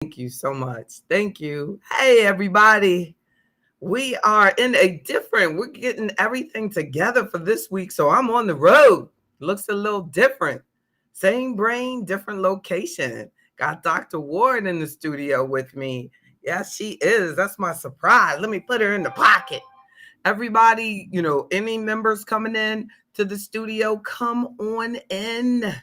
Thank you so much. Thank you. Hey, everybody. We are we're getting everything together for this week. So I'm on the road. Looks a little different. Same brain, different location. Got Dr. Ward in the studio with me. Yes, she is. That's my surprise. Let me put her in the pocket. Everybody, any members coming in to the studio, come on in.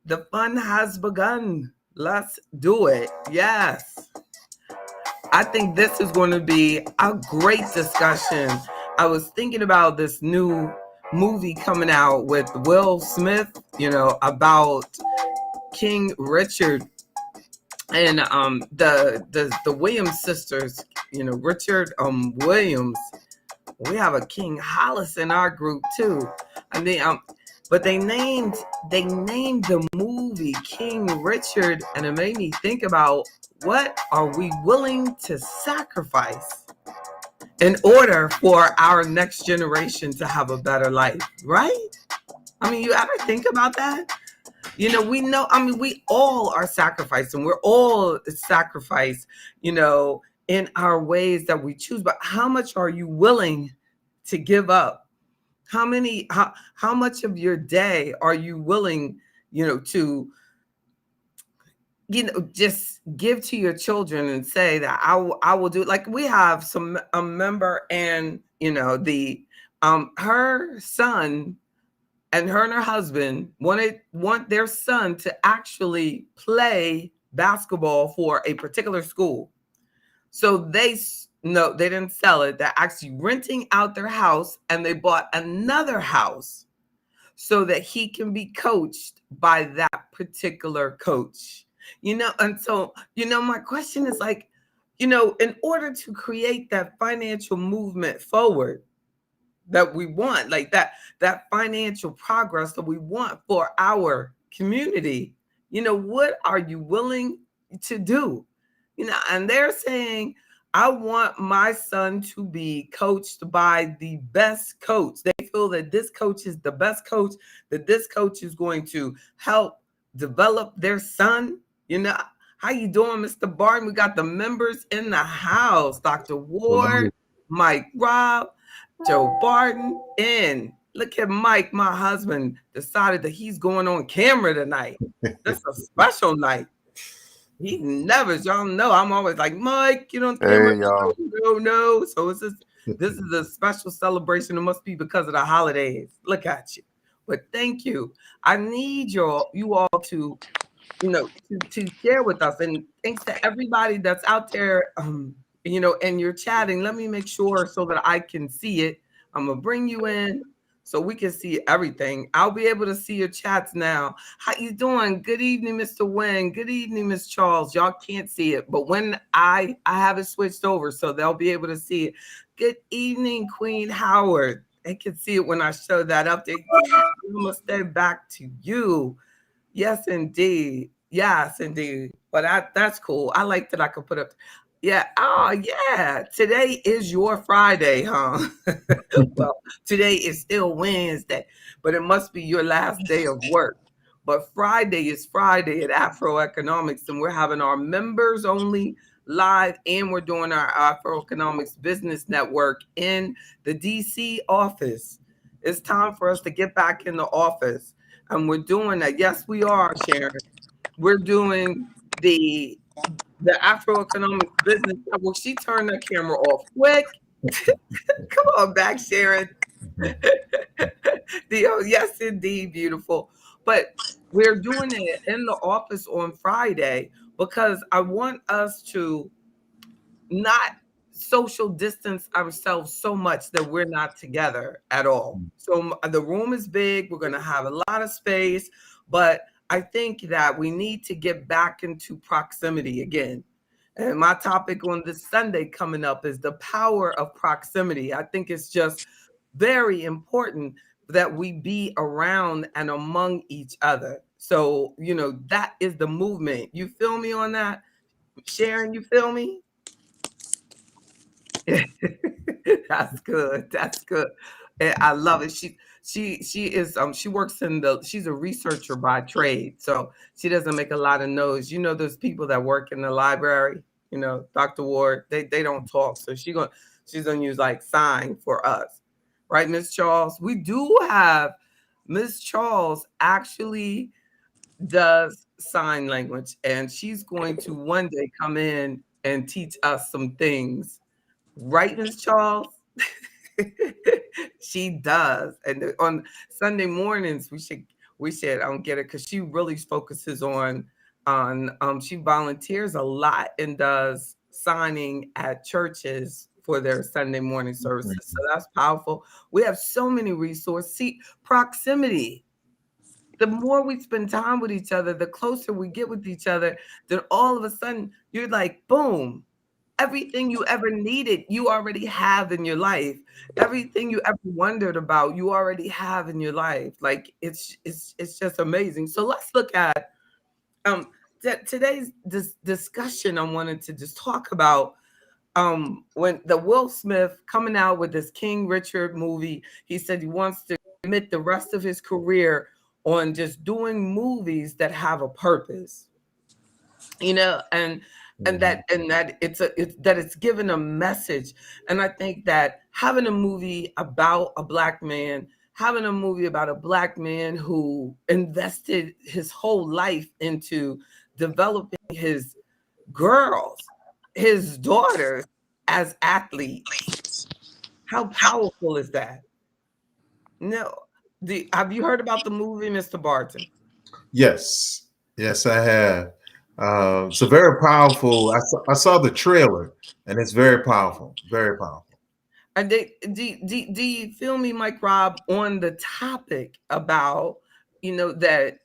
The fun has begun. Let's do it. Yes. I think this is going to be a great discussion. I was thinking about this new movie coming out with Will Smith, about King Richard and the Williams sisters, Richard Williams. We have a King Hollis in our group too. And but they named the movie King Richard, and it made me think about, what are we willing to sacrifice in order for our next generation to have a better life, right? I mean, you ever think about that? We all are sacrificing. We're all sacrifice, in our ways that we choose. But how much are you willing to give up? How much of your day are you willing, to just give to your children and say that I will do it? Like, we have a member, and her son and her husband want their son to actually play basketball for a particular school. So they didn't sell it. They're actually renting out their house, and they bought another house so that he can be coached by that particular coach. And so, my question is, like, in order to create that financial movement forward that we want, like that financial progress that we want for our community, what are you willing to do? And they're saying, I want my son to be coached by the best coach. They feel that this coach is the best coach, that this coach is going to help develop their son. How you doing, Mr. Barton? We got the members in the house. Dr. Ward, Mike Robb, Joe Barton, and look at Mike. My husband decided that he's going on camera tonight. This is a special night. He never, y'all know, I'm always like, Mike, you don't camera. Hey, y'all. No. So this is a special celebration. It must be because of the holidays. Look at you. But thank you. I need you all to, to share with us. And thanks to everybody that's out there, and you're chatting. Let me make sure so that I can see it. I'm gonna bring you in so we can see everything. I'll be able to see your chats now. How you doing? Good evening, Mr. Wayne. Good evening, Miss Charles. Y'all can't see it, but when I have it switched over, so they'll be able to see it. Good evening, Queen Howard. They can see it when I show that up there. Namaste back to you. Yes, indeed. Yes, indeed. But that's cool. I like that I could put up. Yeah. Oh, yeah. Today is your Friday, huh? Well, today is still Wednesday, but it must be your last day of work. But Friday is Friday at AfroEconomics, and we're having our members only live, and we're doing our AfroEconomics Business Network in the DC office. It's time for us to get back in the office, and we're doing that. Yes, we are, Sharon. We're doing the AfroEconomics Business Network. She turned that camera off quick. Come on back, Sharon. Yes, indeed, beautiful. But we're doing it in the office on Friday because I want us to not social distance ourselves so much that we're not together at all. So the room is big. We're going to have a lot of space, but I think that we need to get back into proximity again. And my topic on this Sunday coming up is the power of proximity. I think it's just very important that we be around and among each other. So, that is the movement. You feel me on that? Sharon, you feel me? That's good. That's good. And I love it. She works she's a researcher by trade, so she doesn't make a lot of noise. You know, those people that work in the library, you know, Dr. Ward, they don't talk. So she's gonna use like sign for us. Right, Miss Charles? We do have Miss Charles actually does sign language, and she's going to one day come in and teach us some things. Right, Miss Charles? She does. And on Sunday mornings, we should get it because she really focuses on she volunteers a lot and does signing at churches for their Sunday morning services. So that's powerful. We have so many resources. See, proximity. The more we spend time with each other, the closer we get with each other, then all of a sudden you're like, boom, everything you ever needed, you already have in your life. Everything you ever wondered about, you already have in your life. Like it's just amazing. So let's look at um today's discussion. I wanted to just talk about when the Will Smith coming out with this King Richard movie. He said he wants to commit the rest of his career on just doing movies that have a purpose, you know, and that it's given a message. And I think that having a movie about a black man, having a movie about a black man who invested his whole life into developing his girls, his daughters as athletes, how powerful is that? No, have you heard about the movie, Mr. Barton? Yes, yes, I have. So very powerful. I saw the trailer, and it's very powerful. Very powerful. And do you feel me, Mike Rob, on the topic about, that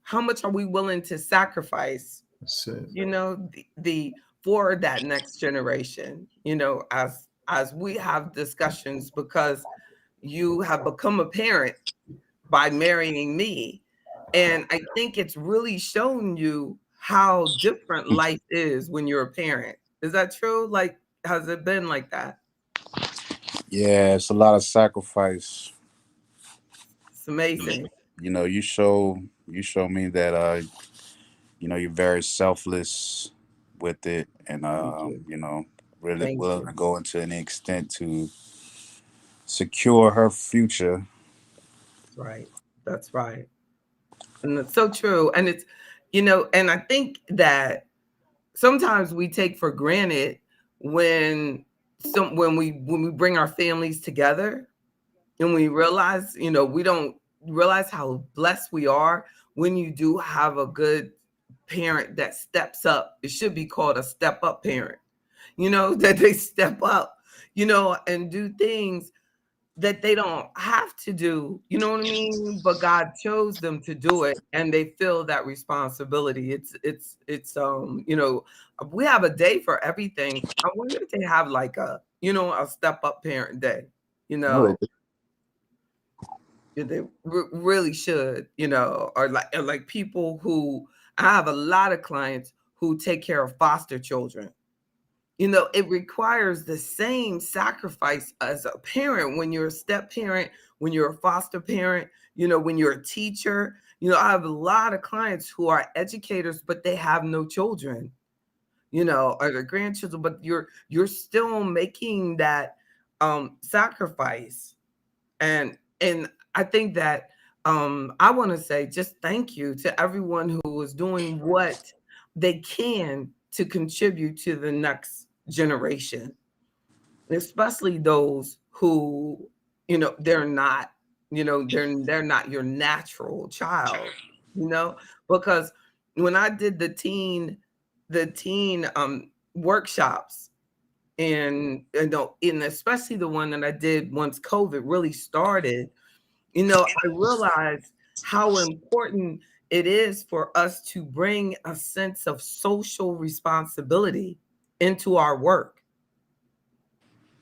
how much are we willing to sacrifice, That's it. the for that next generation, as we have discussions, because you have become a parent by marrying me. And I think it's really shown you how different life is when you're a parent. Is that true? Like, has it been like that? Yeah, it's a lot of sacrifice. It's amazing. You show me that you're very selfless with it, and Thank you. really Thank willing you. to go into an extent to secure her future. That's right. That's right. And it's so true. And and I think that sometimes we take for granted when when we bring our families together, and we realize, we don't realize how blessed we are when you do have a good parent that steps up. It should be called a step up parent, that they step up, and do things that they don't have to do, you know what I mean? But God chose them to do it, and they feel that responsibility. We have a day for everything. I wonder if they have like a step up parent day, you No, know. They really should, or like people who I have a lot of clients who take care of foster children. It requires the same sacrifice as a parent when you're a step parent, when you're a foster parent, when you're a teacher. I have a lot of clients who are educators, but they have no children, or their grandchildren, but you're still making that sacrifice. And I think that I want to say just thank you to everyone who is doing what they can to contribute to the next generation, especially those who, they're not, they're not your natural child, because when I did the teen workshops, and especially the one that I did once COVID really started, I realized how important it is for us to bring a sense of social responsibility into our work.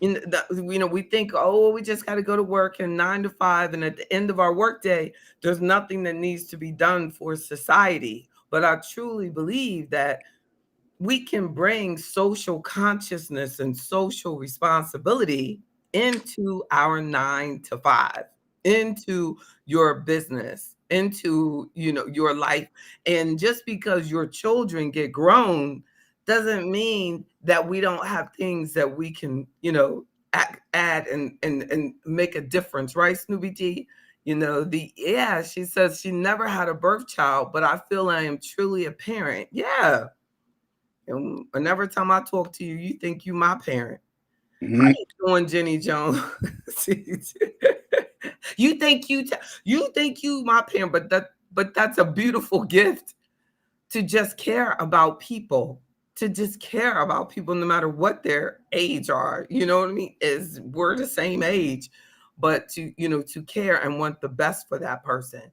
We think, oh, we just got to go to work and 9 to 5, and at the end of our workday, there's nothing that needs to be done for society. But I truly believe that we can bring social consciousness and social responsibility into our 9 to 5. into your business, into, your life. And just because your children get grown doesn't mean that we don't have things that we can, add and make a difference, right, Snoopy T? She says she never had a birth child, but I feel I am truly a parent. Yeah. And whenever time I talk to you, you think you my parent. How Mhm. you doing, Jenny Jones? You think you my parent, but that's a beautiful gift, to just care about people, no matter what their age are. You know what I mean? Is we're the same age, but to care and want the best for that person.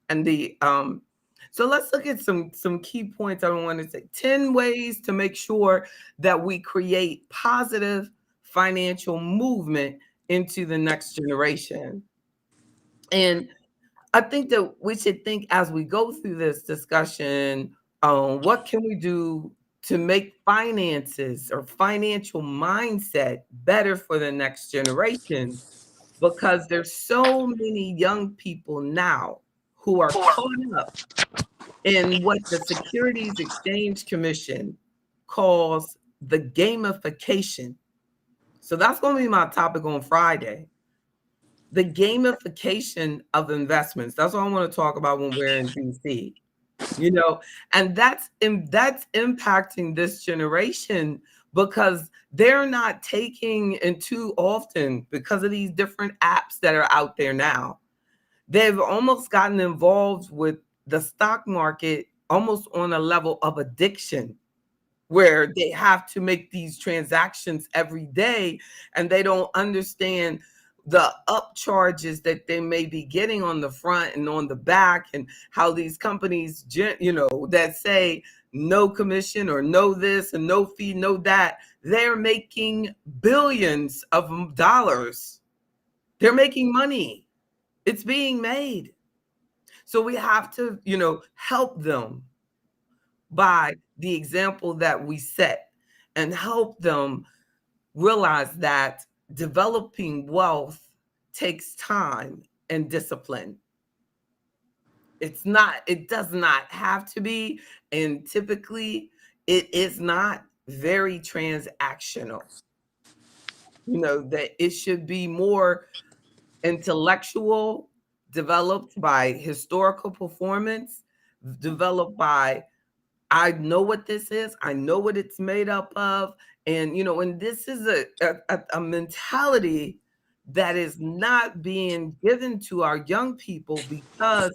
And the so let's look at some key points. I don't want to say 10 ways to make sure that we create positive financial movement into the next generation. And I think that we should think, as we go through this discussion, what can we do to make finances or financial mindset better for the next generation? Because there's so many young people now who are caught up in what the Securities Exchange Commission calls the gamification. So that's going to be my topic on Friday. The gamification of investments. That's what I want to talk about when we're in DC. And that's impacting this generation, because they're not taking, and too often, because of these different apps that are out there now, they've almost gotten involved with the stock market almost on a level of addiction, where they have to make these transactions every day, and they don't understand the upcharges that they may be getting on the front and on the back, and how these companies, that say no commission or no this and no fee, no that, they're making billions of dollars. They're making money. It's being made. So we have to, help them by the example that we set, and help them realize that developing wealth takes time and discipline. It does not have to be, and typically it is not very transactional. That it should be more intellectual, developed by historical performance, developed by, I know what this is. I know what it's made up of. And this is a mentality that is not being given to our young people, because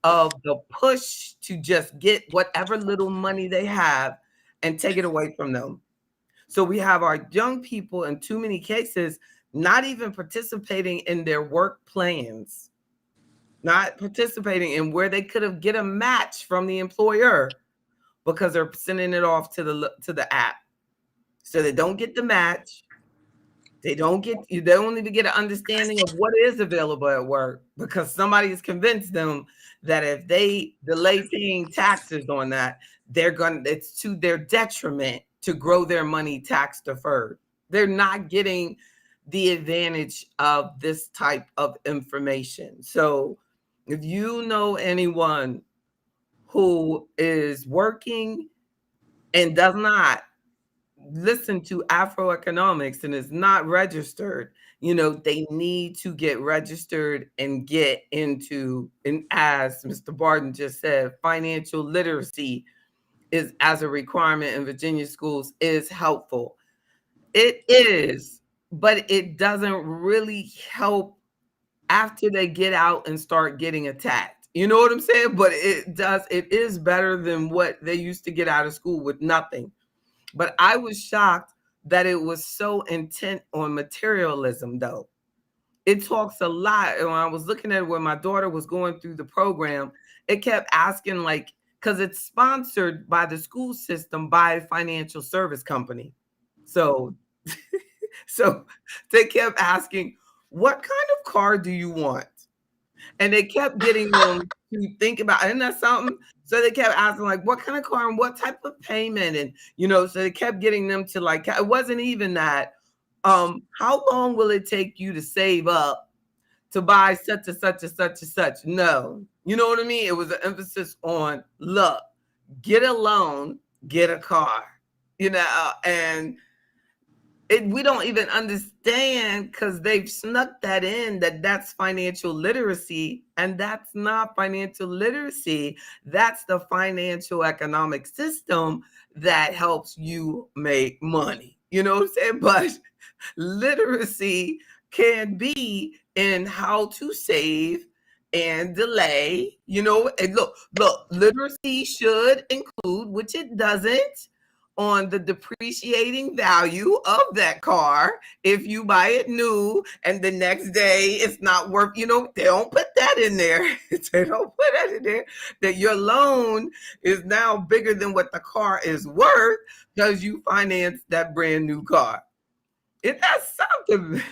of the push to just get whatever little money they have and take it away from them. So we have our young people, in too many cases, not even participating in their work plans, not participating in where they could have get a match from the employer, because they're sending it off to the app. So they don't get the match. They don't even get an understanding of what is available at work, because somebody has convinced them that if they delay paying taxes on that, it's to their detriment to grow their money tax deferred. They're not getting the advantage of this type of information. So if you know anyone who is working and does not listen to AfroEconomics and is not registered, they need to get registered and get into, and as Mr. Barton just said, financial literacy is, as a requirement in Virginia schools, is helpful. It is, but it doesn't really help after they get out and start getting attacked. You know what I'm saying? But it is better than what they used to get out of school with nothing. But I was shocked that it was so intent on materialism, though. It talks a lot. And when I was looking at it, when my daughter was going through the program, it kept asking, like, because it's sponsored by the school system by a financial service company. So, so they kept asking, what kind of car do you want? And they kept getting them to think about, isn't that something? So they kept asking, like, what kind of car and what type of payment? And, so they kept getting them to, like, it wasn't even that. How long will it take you to save up to buy such and such and such and such. No, you know what I mean? It was an emphasis on, look, get a loan, get a car, and we don't even understand because they've snuck that in, that's financial literacy, and that's not financial literacy. That's the financial economic system that helps you make money. You know what I'm saying? But literacy can be in how to save and delay. And look, literacy should include, which it doesn't, on the depreciating value of that car. If you buy it new and the next day it's not worth, they don't put that in there. They don't put that in there, that your loan is now bigger than what the car is worth because you financed that brand new car. It does something.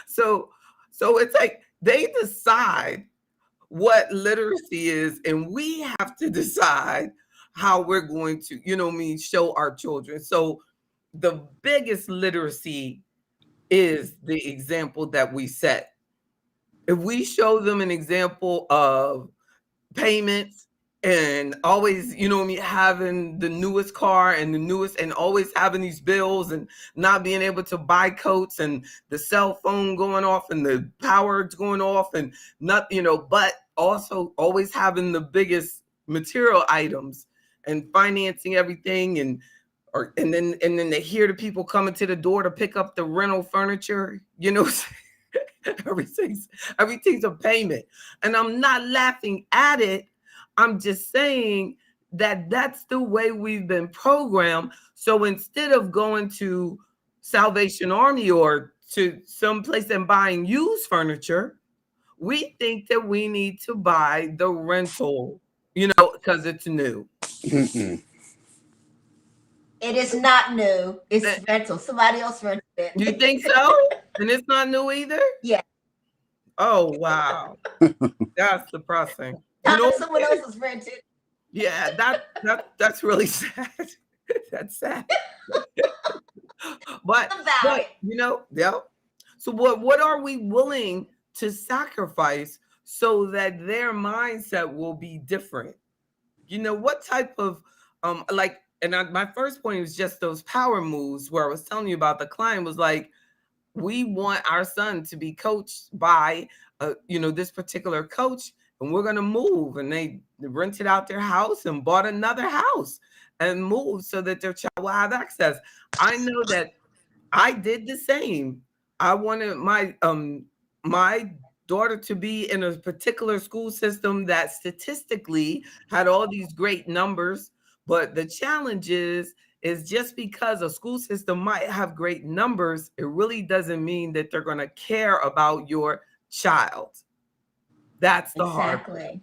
So it's like they decide what literacy is, and we have to decide how we're going to, show our children. So the biggest literacy is the example that we set. If we show them an example of payments and always, having the newest car and the newest, and always having these bills and not being able to buy coats, and the cell phone going off and the power going off, and not, but also always having the biggest material items and financing everything, and then they hear the people coming to the door to pick up the rental furniture, everything's a payment. And I'm not laughing at it. I'm just saying that that's the way we've been programmed. So instead of going to Salvation Army or to some place and buying used furniture, we think that we need to buy the rental, because it's new. Mm-mm. It is not new. It's rental. Somebody else rented it. You think so? And it's not new either? Yeah. Oh, wow. That's depressing. Someone else is rented. Yeah, that's really sad. That's sad. But yeah. So what are we willing to sacrifice so that their mindset will be different? What type of my first point was just those power moves where I was telling you about. The client was like, we want our son to be coached by this particular coach, and we're going to move. And they rented out their house and bought another house and moved so that their child will have access. I know that I did the same. I wanted my daughter to be in a particular school system that statistically had all these great numbers. But the challenge is just because a school system might have great numbers, it really doesn't mean that they're going to care about your child. That's the hard part.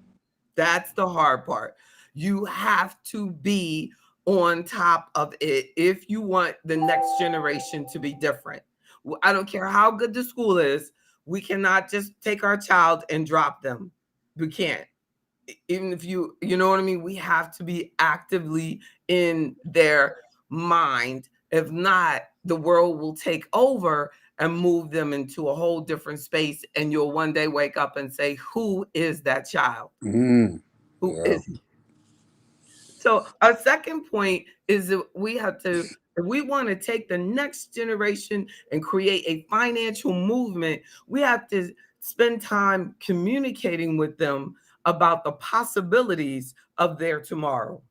That's the hard part. You have to be on top of it if you want the next generation to be different. I don't care how good the school is. We cannot just take our child and drop them. We can't. Even if you know what I mean? We have to be actively in their mind. If not, the world will take over and move them into a whole different space. And you'll one day wake up and say, who is that child? Mm. Who is he? So our second point is that we have to, if we want to take the next generation and create a financial movement, we have to spend time communicating with them about the possibilities of their tomorrow.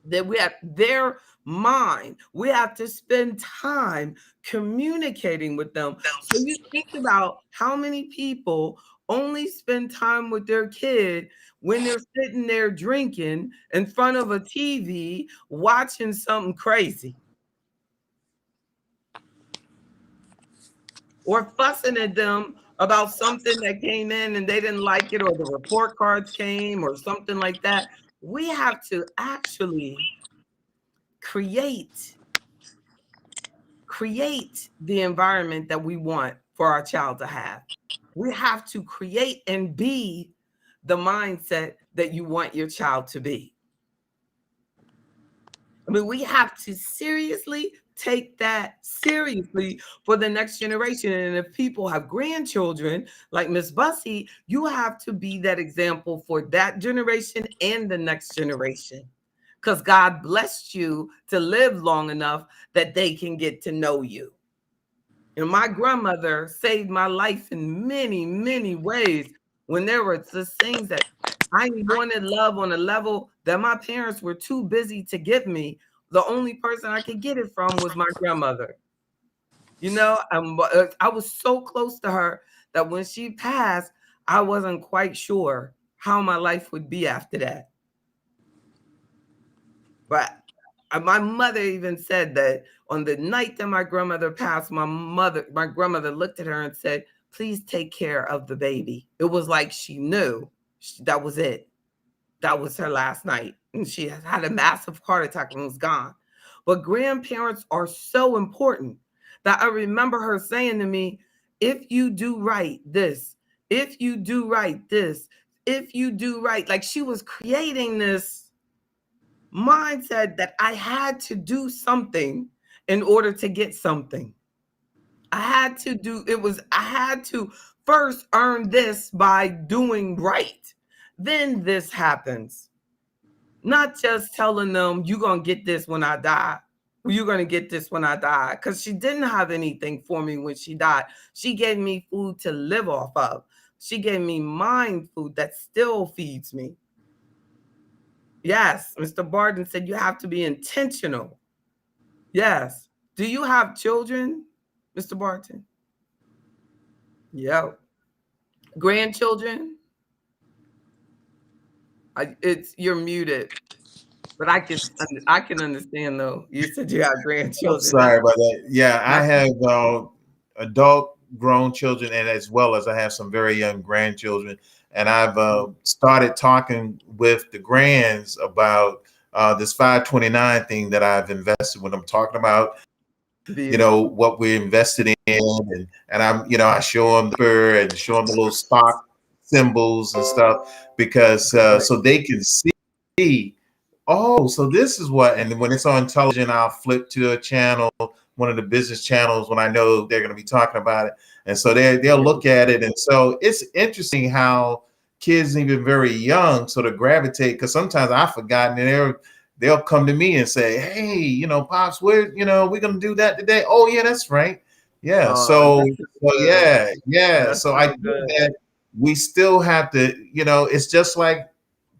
That we have their mind. We have to spend time communicating with them. So you think about how many people only spend time with their kid when they're sitting there drinking in front of a TV, watching something crazy, or fussing at them about something that came in and they didn't like it, or the report cards came or something like that. We have to actually create the environment that we want for our child to have. We have to create and be the mindset that you want your child to be. mean, we have to seriously take that seriously for the next generation. And if people have grandchildren like Miss Bussy, you have to be that example for that generation and the next generation. Because God blessed you to live long enough that they can get to know you. And my grandmother saved my life in many, many ways when there were just things that I wanted love on a level that my parents were too busy to give me. The only person I could get it from was my grandmother. You know, I was so close to her that when she passed, I wasn't quite sure how my life would be after that. But my mother even said that on the night that my grandmother passed, my grandmother looked at her and said, "Please take care of the baby." It was like she knew that was it. That was her last night. And she had a massive heart attack and was gone. But grandparents are so important that I remember her saying to me, if you do right, this, if you do right, this, if you do right, like she was creating this mindset that I had to do something in order to get something. I had to first earn this by doing right. Then this happens. Not just telling them, you're going to get this when I die. You're going to get this when I die. Because she didn't have anything for me when she died. She gave me food to live off of. She gave me mind food that still feeds me. Yes, Mr. Barton said you have to be intentional. Yes. Do you have children, Mr. Barton? Yep. Grandchildren? You're muted, but I can understand though. You said you have I'm grandchildren. sorry about that. Yeah, I That's have adult grown children, and as well as I have some very young grandchildren. And I've started talking with the grands about this 529 thing that I've invested when I'm talking about, beautiful. what we're invested in. And I'm, I show them and show them the little stock symbols and stuff because Right. so they can see, oh, so this is what, and when it's on television, I'll flip to a channel, one of the business channels when I know they're going to be talking about it. And so they'll look at it. And so it's interesting how kids, even very young, sort of gravitate, because sometimes I've forgotten, and they'll come to me and say, hey, Pops, we're going to do that today. Oh yeah, that's right. Yeah. This is good. Yeah. That's So I so think good. that we still have to, it's just like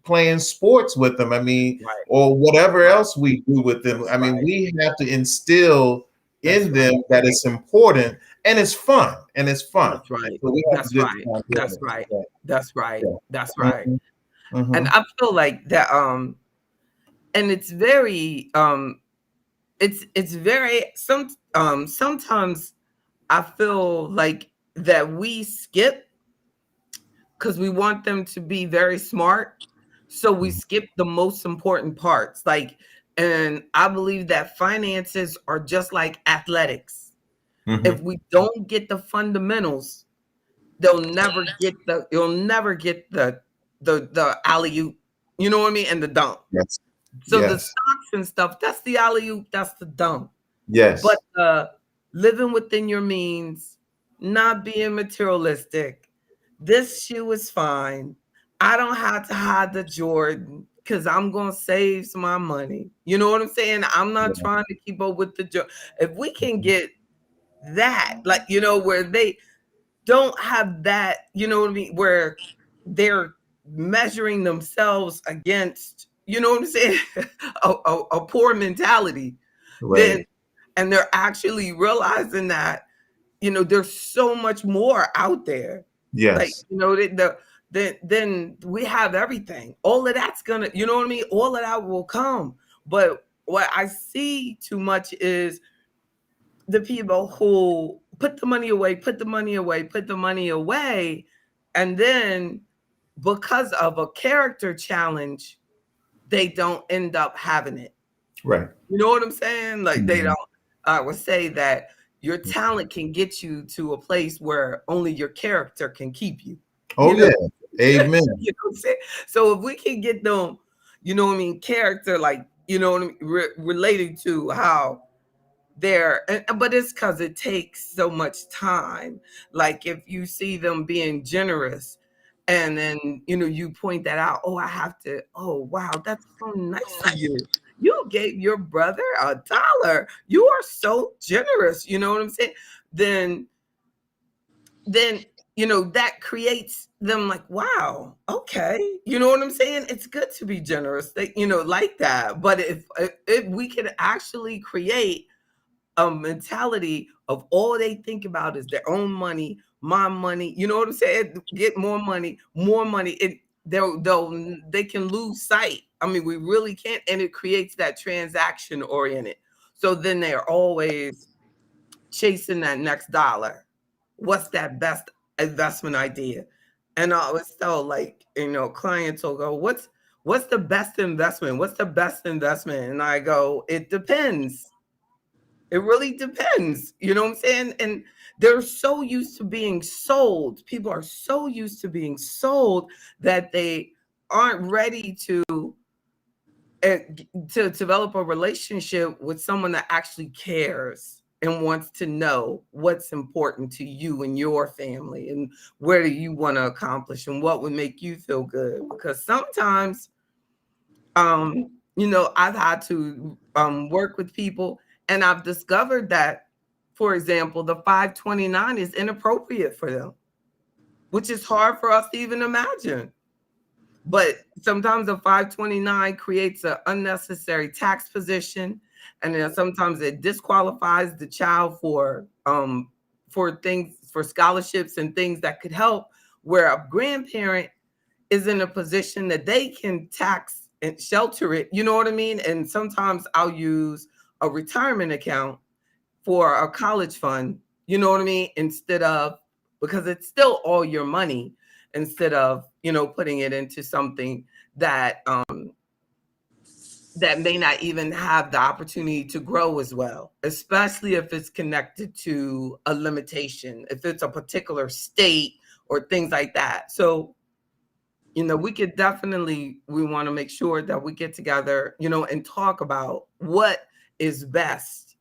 playing sports with them. I mean, Right. or whatever Right. else we do with them. That's I mean, right. we have to instill That's in right. them that it's important and it's fun. And it's fun. That's right. So we have to That's do right. it. That's right. Yeah. That's right. Yeah. That's right. And Mhm. I feel like that and it's very it's very sometimes I feel like that we skip because we want them to be very smart. So we skip the most important parts. And I believe that finances are just like athletics. If Mhm. we don't get the fundamentals, you'll never get the alley oop. You know what I mean? And the dunk. Yes. So the Yes. stocks and stuff, that's the alley oop, that's the dunk. But Yes. living within your means, not being materialistic. This shoe is fine. I don't have to hide the Jordan because I'm gonna save some my money. You know what I'm saying? I'm not Yeah. trying to keep up with the Jordan. If we can get that, like where they don't have that, you know what I mean, where they're measuring themselves against, you know what I'm saying, a poor mentality, then Right. and they're actually realizing that there's so much more out there. Like, Yes. then we have everything. All of that's gonna, you know what I mean? All of that will come. But what I see too much is the people who put the money away, put the money away, put the money away, and then because of a character challenge, they don't end up having it. Right. You know what I'm saying? Like they Mhm. don't. I would say that your talent can get you to a place where only your character can keep you. Oh You know, yeah. Amen. you know what I'm saying? So if we can get them, you know what I mean, character, like you know what I mean, relating to how but it's because it takes so much time. Like if you see them being generous and then you point that out, oh, I have to, oh wow, that's so nice of you, you gave your brother $1, you are so generous, you know what I'm saying, then then that creates them like, wow, okay, you know what I'm saying, it's good to be generous, they, like that. But if we could actually create a mentality of all they think about is their own money, my money, you know what I'm saying? Get more money, more money. They can lose sight. I mean, we really can't, and it creates that transaction oriented. So then they're always chasing that next dollar. What's that best investment idea? And I always tell, like, clients will go, what's the best investment? What's the best investment? And I go, it depends. It really depends. You know what I'm saying? And they're so used to being sold. People are so used to being sold that they aren't ready uh, to develop a relationship with someone that actually cares and wants to know what's important to you and your family and where do you want to accomplish and what would make you feel good. Because sometimes I've had to work with people, and I've discovered that, for example, the 529 is inappropriate for them, which is hard for us to even imagine. But sometimes the 529 creates an unnecessary tax position, and then sometimes it disqualifies the child for things, for scholarships and things that could help, where a grandparent is in a position that they can tax and shelter it, you know what I mean? And sometimes I'll use a retirement account for a college fund, you know what I mean? Instead of, because it's still all your money, instead of, putting it into something that may not even have the opportunity to grow as well, especially if it's connected to a limitation, if it's a particular state or things like that. So we want to make sure that we get together, and talk about what is best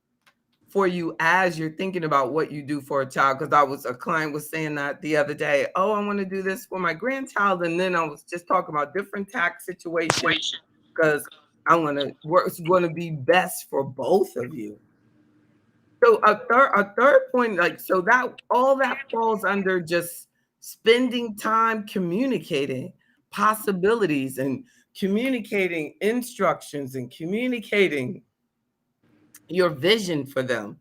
for you as you're thinking about what you do for a child. Because a client was saying that the other day, oh, I want to do this for my grandchild. And then I was just talking about different tax situations because I want to work, it's going to be best for both of you. So a third point, like, so that all that falls under just spending time communicating possibilities and communicating instructions and communicating your vision for them.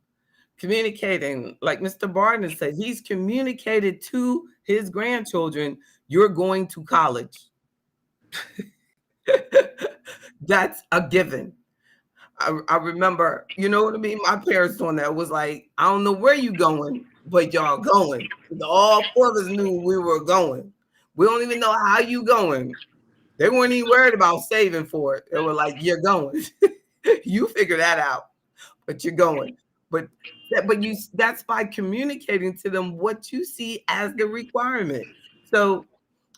Communicating, like Mr. Barton said, he's communicated to his grandchildren, you're going to college. That's a given. I remember, you know what I mean? My parents doing that was like, I don't know where you going, but y'all going. All four of us knew we were going. We don't even know how you going. They weren't even worried about saving for it. They were like, you're going. You figure that out, but you're going. But that's by communicating to them what you see as the requirement. So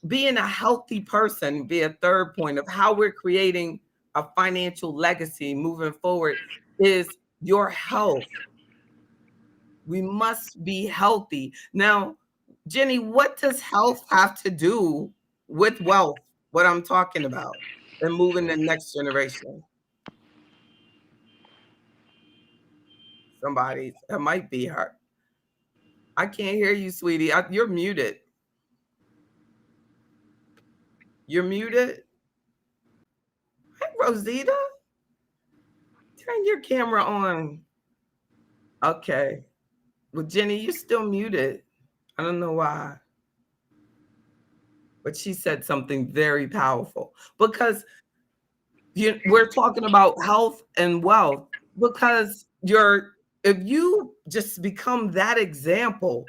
being a healthy person be a third point of how we're creating a financial legacy moving forward is your health. We must be healthy. Now, Jenny, what does health have to do with wealth? What I'm talking about and moving the next generation. Somebody, that might be her. I can't hear you, sweetie. You're muted. You're muted. Hey, Rosita, turn your camera on. Okay. Well, Jenny, you're still muted. I don't know why. But she said something very powerful because we're talking about health and wealth, because if you just become that example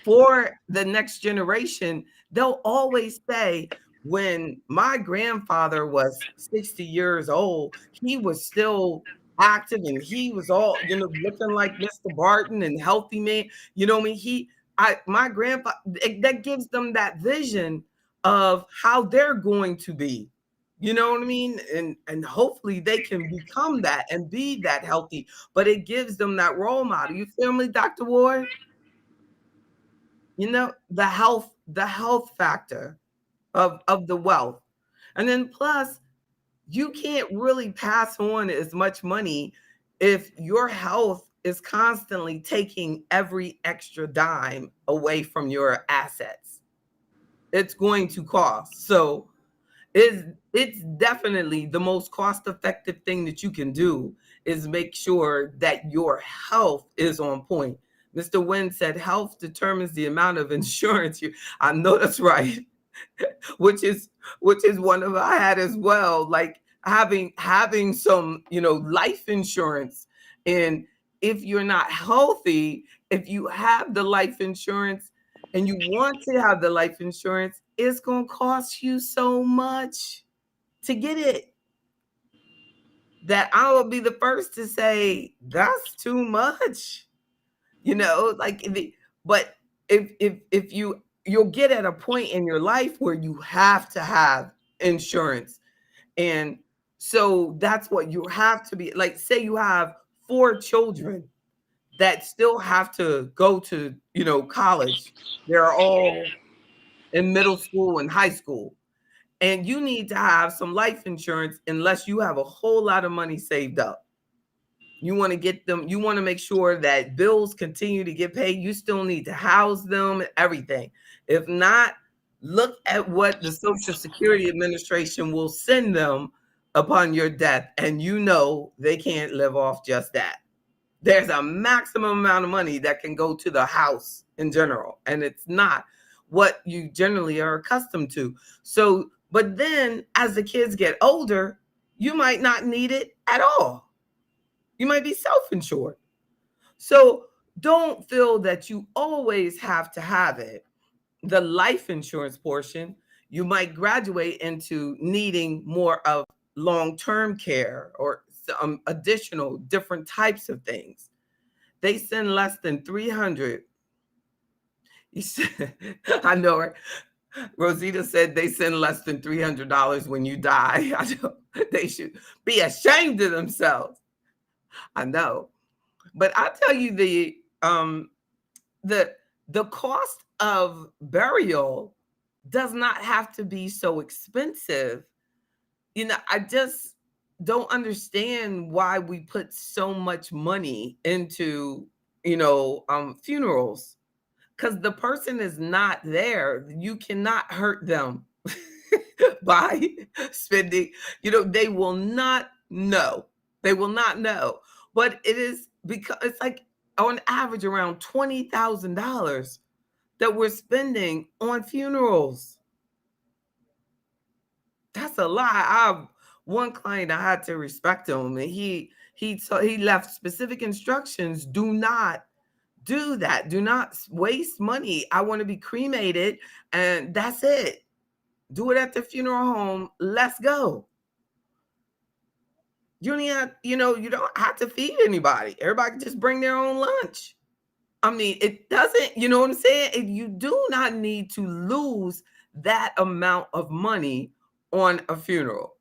for the next generation, they'll always say, when my grandfather was 60 years old, he was still active and he was all, looking like Mr. Barton and healthy man. You know what I mean? My grandpa, that gives them that vision of how they're going to be. You know what I mean? And hopefully they can become that and be that healthy. But it gives them that role model. You feel me, Dr. Ward? You know, the health factor of the wealth. And then plus, you can't really pass on as much money if your health is constantly taking every extra dime away from your assets. It's going to cost. So it's definitely the most cost effective thing that you can do is make sure that your health is on point. Mr. Wynn said health determines the amount of insurance you. I know that's right. which is one of I had as well, like having some, life insurance. And if you're not healthy, if you have the life insurance and you want to have the life insurance, it's going to cost you so much to get it that I will be the first to say that's too much. Like but if you'll get at a point in your life where you have to have insurance. And so that's what you have to be like. Say you have 4 children that still have to go to, college. They're all in middle school and high school. And you need to have some life insurance unless you have a whole lot of money saved up. You want to get them, you want to make sure that bills continue to get paid. You still need to house them and everything. If not, look at what the Social Security Administration will send them upon your death, and they can't live off just that. There's a maximum amount of money that can go to the house in general, and it's not what you generally are accustomed to. So, but then as the kids get older, you might not need it at all. You might be self-insured. So don't feel that you always have to have it. The life insurance portion, you might graduate into needing more of long-term care or some additional different types of things. They send less than 300. I know, right? Rosita said they send less than $300 when you die. I know. They should be ashamed of themselves. I know. But I'll tell you the cost of burial does not have to be so expensive. I just don't understand why we put so much money into, funerals, because the person is not there. You cannot hurt them by spending, they will not know. They will not know. But it is because it's like on average around $20,000 that we're spending on funerals. That's a lot. I have one client, I had to respect him, and he left specific instructions. Do not do that. Do not waste money. I want to be cremated, and that's it. Do it at the funeral home. Let's go. You don't have, you don't have to feed anybody. Everybody can just bring their own lunch. I mean, it doesn't, you know what I'm saying? You do not need to lose that amount of money on a funeral.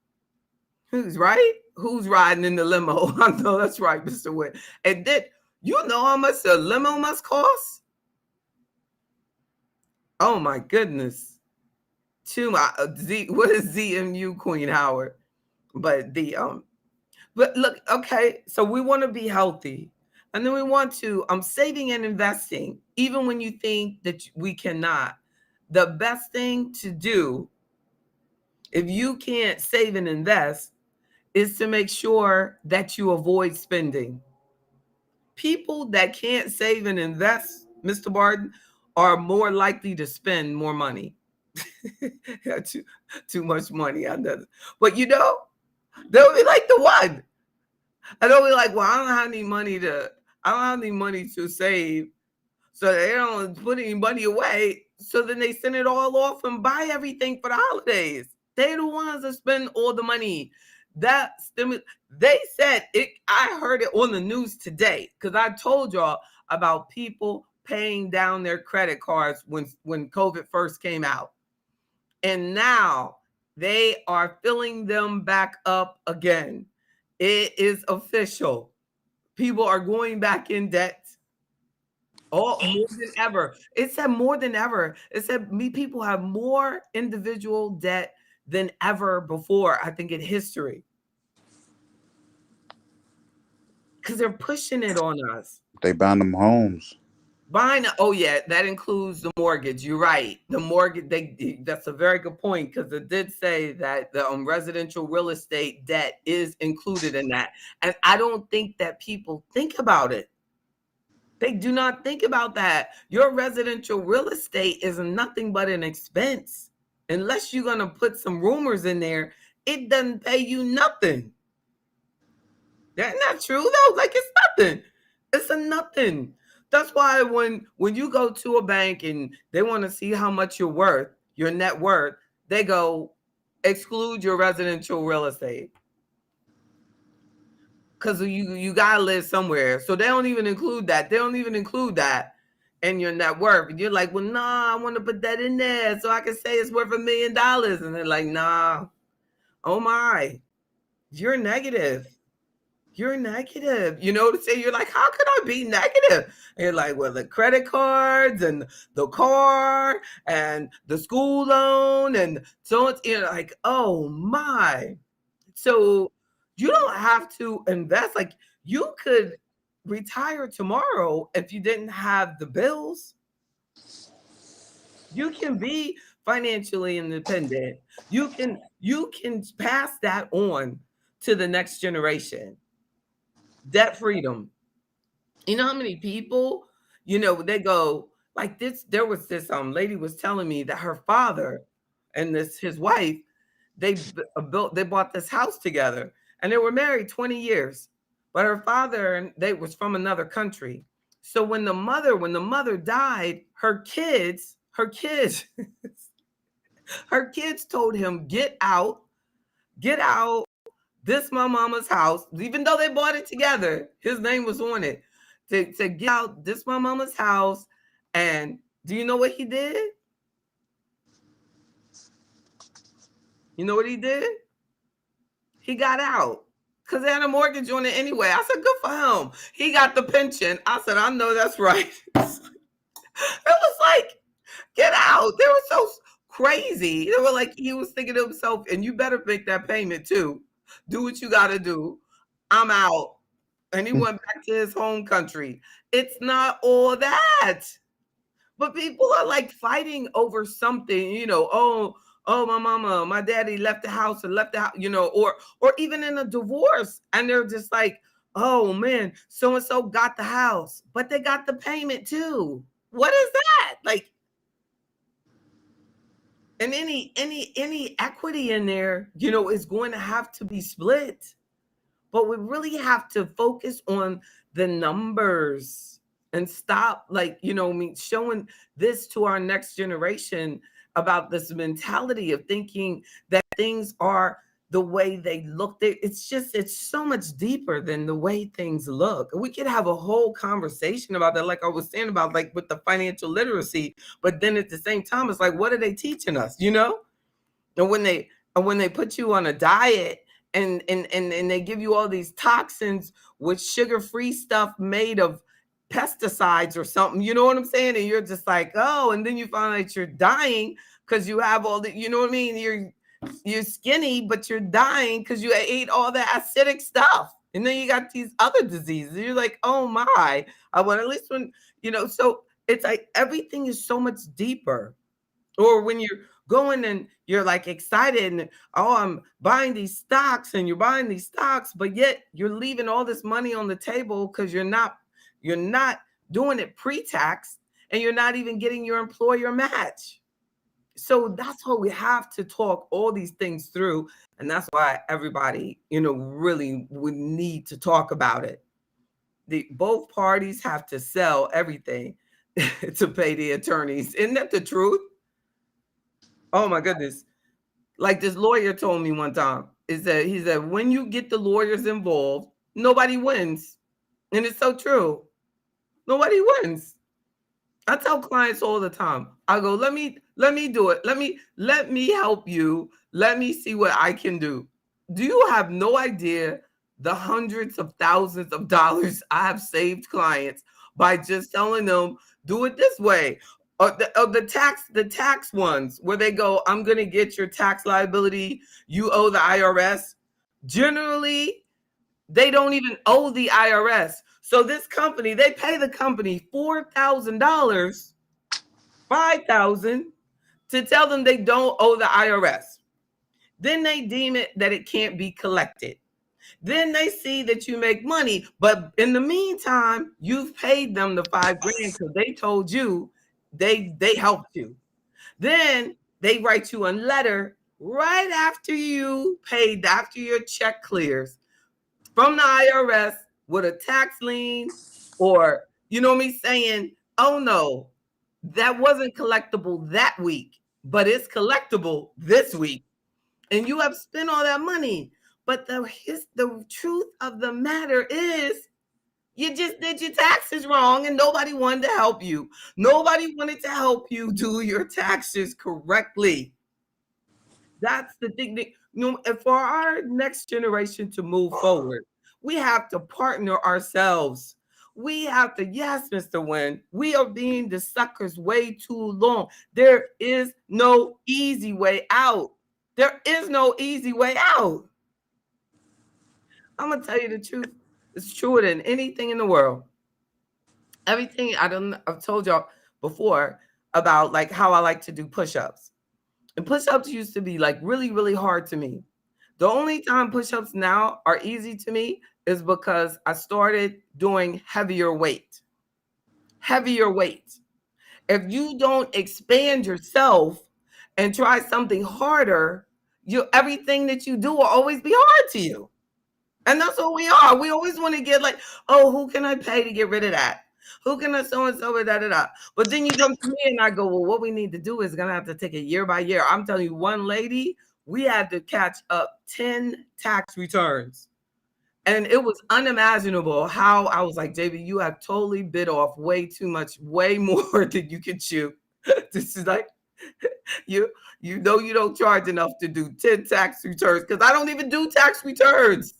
Who's right? Who's riding in the limo? I know that's right, Mr. Witt. And then, you know how much a limo must cost? Oh my goodness. What is ZMU, Queen Howard? But but look, okay, so we want to be healthy. And then we want to saving and investing, even when you think that we cannot. The best thing to do, if you can't save and invest, is to make sure that you avoid spending. People that can't save and invest, Mr. Barton, are more likely to spend more money. too much money on that. But they'll be like the one. And they'll be like, well, I don't have any money to save. So they don't put any money away. So then they send it all off and buy everything for the holidays. They're the ones that spend all the money. They said it. I heard it on the news today because I told y'all about people paying down their credit cards when COVID first came out. And now They are filling them back up again. It is official. People are going back in debt. Oh, more than ever. It said more than ever. It said people have more individual debt than ever before, I think, in history. Because they're pushing it on us. They buying them homes. Buying, oh yeah, that includes the mortgage. You're right. The mortgage, that's a very good point, because it did say that the residential real estate debt is included in that. And I don't think that people think about it. They do not think about that. Your residential real estate is nothing but an expense. Unless you're going to put some rumors in there, it doesn't pay you nothing. That's not true though. Like, it's nothing. It's a nothing. That's why when you go to a bank and they want to see how much you're worth, your net worth, they go exclude your residential real estate. Because you gotta live somewhere. So they don't even include that. They don't even include that in your net worth. And you're like, well, nah, I want to put that in there so I can say it's worth $1 million. And they're like, nah, oh my, you're negative. You're negative. You know what I'm saying? You're like, how could I be negative? And you're like, well, the credit cards and the car and the school loan. And so it's, you're like, oh my. So you don't have to invest. Like, you could retire tomorrow if you didn't have the bills. You can be financially independent. You can pass that on to the next generation. Debt freedom. You know how many people, they go like this. There was this lady was telling me that her father and his wife, they bought this house together, and they were married 20 years. But her father, and they was from another country. So when the mother died, her kids told him, get out. This my mama's house. Even though they bought it together, his name was on it. To get out, this my mama's house. And do you know what he did? You know what he did? He got out because they had a mortgage on it anyway. I said, good for him. He got the pension. I said, I know that's right. It was like, get out. They were so crazy. They were like, he was thinking to himself, and you better make that payment too. Do what you got to do. I'm out. And he went back to his home country. It's not all that. But people are like fighting over something, oh, my mama, my daddy left the house and left the house, or even in a divorce. And they're just like, oh man, so and so got the house, but they got the payment too. What is that? Like, and any equity in there, is going to have to be split. But we really have to focus on the numbers and stop, showing this to our next generation about this mentality of thinking that things are the way they look. It's so much deeper than the way things look. We could have a whole conversation about that, like I was saying about, like, with the financial literacy. But then at the same time, it's like, what are they teaching us? And when they put you on a diet, and they give you all these toxins with sugar-free stuff made of pesticides or something, you know what I'm saying? And you're just like, oh, and then you find out you're dying because you have all the, you know what I mean? You're skinny, but you're dying because you ate all the acidic stuff. And then you got these other diseases. You're like, oh my, I want at least when, so it's like everything is so much deeper. Or when you're going and you're like excited and, oh, I'm buying these stocks, and you're buying these stocks, but yet you're leaving all this money on the table because you're not doing it pre-tax, and you're not even getting your employer match. So that's why we have to talk all these things through. And that's why everybody, really would need to talk about it. Both parties have to sell everything to pay the attorneys. Isn't that the truth? Oh my goodness. Like this lawyer told me one time, he said, when you get the lawyers involved, nobody wins. And it's so true. Nobody wins. I tell clients all the time, I go, let me do it. Let me help you. Let me see what I can do. Do you have no idea the hundreds of thousands of dollars I have saved clients by just telling them, do it this way? Or the tax ones where they go, I'm gonna get your tax liability, you owe the IRS. Generally, they don't even owe the IRS. So this company, they pay the company $4,000, 5,000 to tell them they don't owe the IRS. Then they deem it that it can't be collected. Then they see that you make money, but in the meantime, you've paid them the $5,000 because they told you they helped you. Then they write you a letter right after you paid, after your check clears from the IRS with a tax lien, or you know me saying, oh no, that wasn't collectible that week, but it's collectible this week. And you have spent all that money. But the truth of the matter is you just did your taxes wrong and nobody wanted to help you. Nobody wanted to help you do your taxes correctly. That's the thing that, and for our next generation to move forward, we have to partner ourselves. We have to, yes, Mr. Wynn, we are being the suckers way too long. There is no easy way out. There is no easy way out. I'm gonna tell you the truth. It's truer than anything in the world. Everything I've told y'all before about like how I like to do push-ups. And push-ups used to be like really, really hard to me. The only time push-ups now are easy to me is because I started doing heavier weight. Heavier weight. If you don't expand yourself and try something harder, everything that you do will always be hard to you. And that's what we are. We always want to get like, oh, who can I pay to get rid of that? Who can I so and so da da da? But then you come to me and I go, well, what we need to do is gonna have to take it year by year. I'm telling you, one lady, we had to catch up 10 tax returns. And it was unimaginable how I was like, JB, you have totally bit off way too much, way more than you can chew. This is like, you know you don't charge enough to do 10 tax returns because I don't even do tax returns.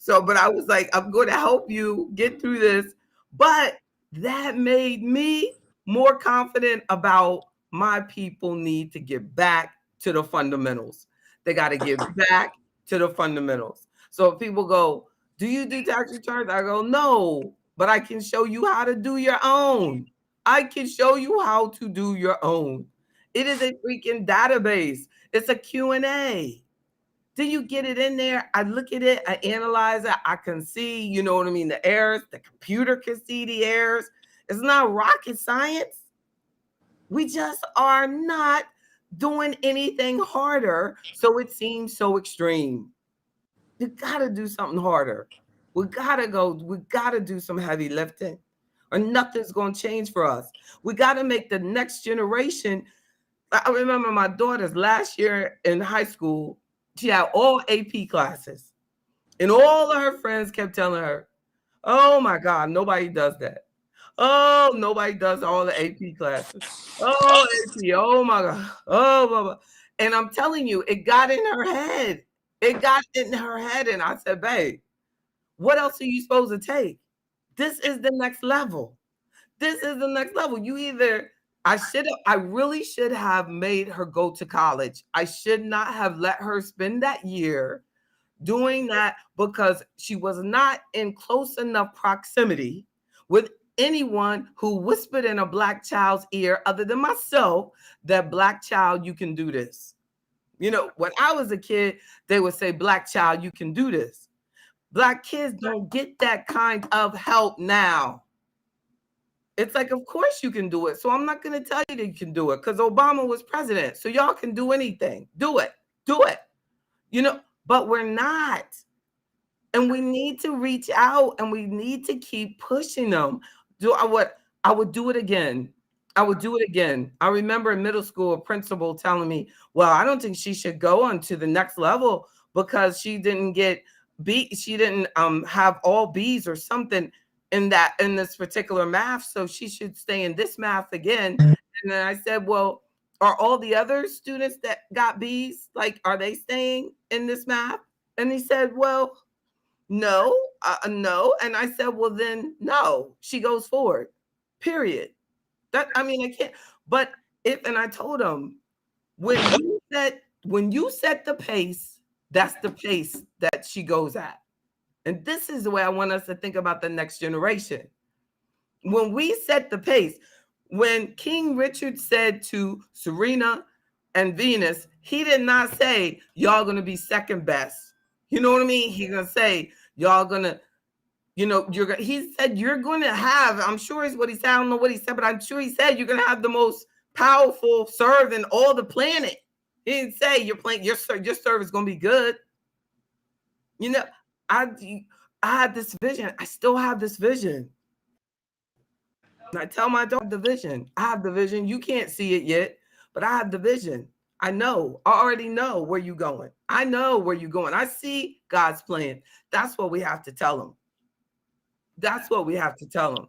So, but I was like, I'm going to help you get through this. But that made me more confident about my people need to get back to the fundamentals. They got to get back to the fundamentals. So if people go, do you do tax returns? I go, no, but I can show you how to do your own. I can show you how to do your own. It is a freaking database. It's a Q&A. Then you get it in there. I look at it. I analyze it. I can see, you know what I mean, the errors. The computer can see the errors. It's not rocket science. We just are not doing anything harder, so it seems so extreme. You got to do something harder. We got to do some heavy lifting, or nothing's going to change for us. We got to make the next generation. I remember my daughter's last year in high school, she had all AP classes. And all of her friends kept telling her, oh my God, nobody does that. Oh, nobody does all the AP classes. Oh, AP, oh my God. Oh, blah, blah. And I'm telling you, it got in her head. It got in her head. And I said, babe, what else are you supposed to take? This is the next level. This is the next level. You either, I really should have made her go to college. I should not have let her spend that year doing that because she was not in close enough proximity with anyone who whispered in a Black child's ear other than myself that Black child, you can do this. You know, when I was a kid, they would say, Black child, you can do this. Black kids don't get that kind of help now. It's like, of course you can do it. So I'm not going to tell you that you can do it because Obama was president. So y'all can do anything. Do it. Do it. You know, but we're not. And we need to reach out and we need to keep pushing them. I would do it again. I would do it again. I remember in middle school, a principal telling me, well, I don't think she should go on to the next level because she didn't get B. She didn't have all B's or something. in this particular math, so she should stay in this math again. And then I said, well, are all the other students that got B's, like, are they staying in this math? And he said, well, no, no. And I said, well, then no, she goes forward, period. I mean, I can't, but and I told him, when you set the pace, that's the pace that she goes at. And this is the way I want us to think about the next generation. When we set the pace, when King Richard said to Serena and Venus, he did not say, y'all going to be second best. You know what I mean? He's going to say, y'all going to, he said, you're going to have, I'm sure is what he said. I don't know what he said, but I'm sure he said, you're going to have the most powerful serve in all the planet. He didn't say your serve is going to be good. I had this vision. I still have this vision. And I tell my daughter the vision. I have the vision. You can't see it yet, but I have the vision. I know. I already know where you're going. I know where you're going. I see God's plan. That's what we have to tell them. That's what we have to tell them.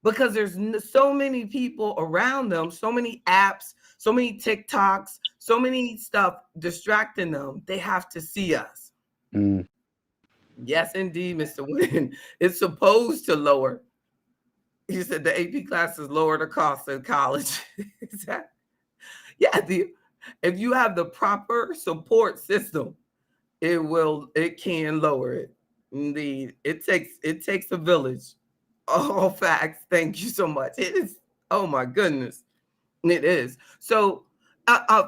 Because there's so many people around them, so many apps, so many TikToks, so many stuff distracting them. They have to see us. Mm. Yes, indeed, Mr. Wynn. It's supposed to lower. He said the AP classes lower the cost of college. Yeah, if you have the proper support system, it can lower it. Indeed, it takes a village. Oh, facts. Thank you so much. It is. Oh my goodness, it is. So,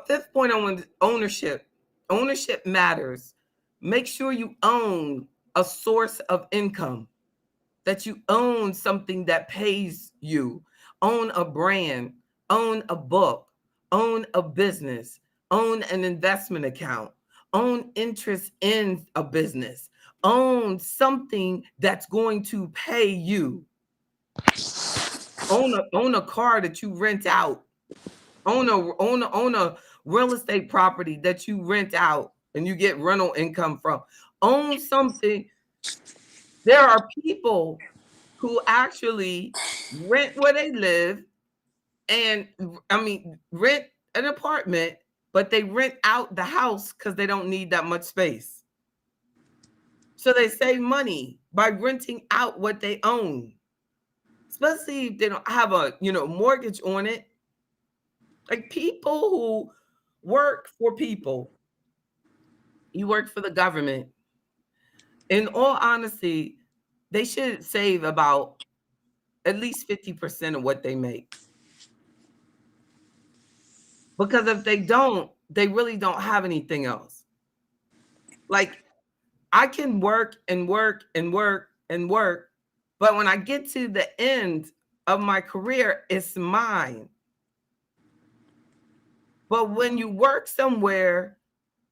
fifth point on ownership. Ownership matters. Make sure you own a source of income, that you own something that pays you, own a brand, own a book, own a business, own an investment account, own interest in a business, own something that's going to pay you. Own a car that you rent out. Own a real estate property that you rent out and you get rental income from. Own something. There are people who actually rent where they live, and rent an apartment, but they rent out the house because they don't need that much space. So they save money by renting out what they own, especially if they don't have a mortgage on it. Like, people who work for people, you work for the government. In all honesty, they should save about at least 50% of what they make. Because if they don't, they really don't have anything else. Like, I can work and work and work and work, but when I get to the end of my career, it's mine. But when you work somewhere,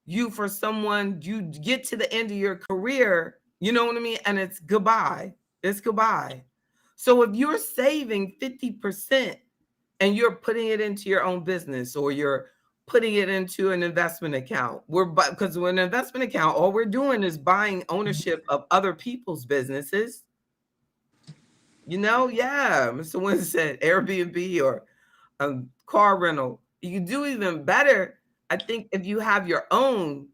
you get to the end of your career, you know what I mean? And it's goodbye. It's goodbye. So if you're saving 50% and you're putting it into your own business, or you're putting it into an investment account, because with an investment account, all we're doing is buying ownership of other people's businesses. Yeah, Mr. Wynn said Airbnb or car rental. You do even better, I think, if you have your own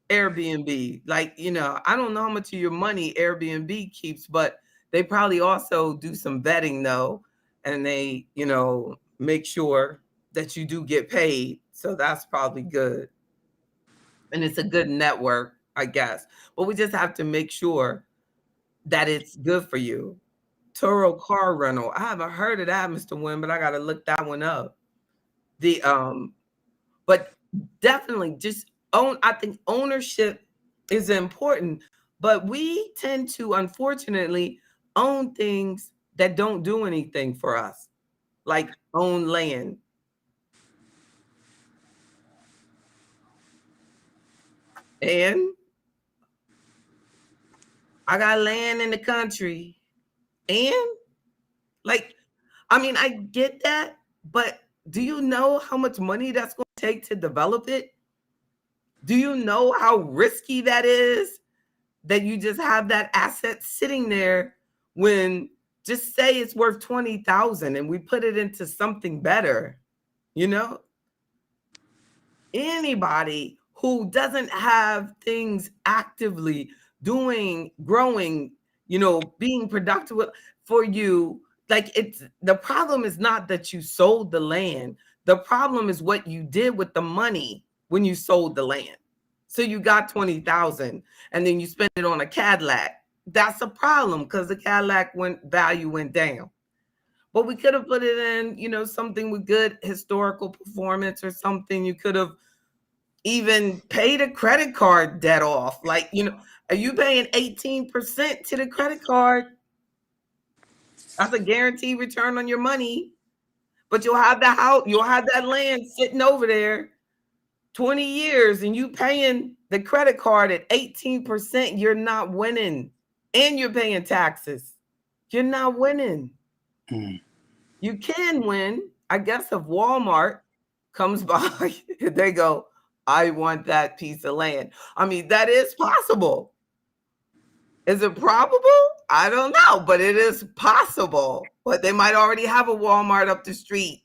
Airbnb. Like, I don't know how much of your money Airbnb keeps, but they probably also do some vetting though, and they, make sure that you do get paid. So that's probably good. And it's a good network, I guess. But we just have to make sure that it's good for you. Turo car rental. I haven't heard of that, Mr. Wynn, but I gotta look that one up. But definitely just I think ownership is important, but we tend to, unfortunately, own things that don't do anything for us, like own land. And I got land in the country, and I get that, but do you know how much money that's going to take to develop it? Do you know how risky that is? That you just have that asset sitting there when Just say it's worth 20,000 and we put it into something better. You know, anybody who doesn't have things actively doing, growing, being productive for you, like, it's the problem is not that you sold the land. The problem is what you did with the money when you sold the land. So you got 20,000 and then you spent it on a Cadillac. That's a problem because the Cadillac value went down. But we could have put it in, something with good historical performance or something. You could have even paid a credit card debt off. Like, are you paying 18% to the credit card? That's a guaranteed return on your money. But you'll have the house, you'll have that land sitting over there 20 years and you paying the credit card at 18%. You're not winning. And you're paying taxes. You're not winning. You can win, I guess, if Walmart comes by, they go, I want that piece of land. I mean, that is possible. Is it probable? I don't know, but it is possible. But they might already have a Walmart up the street.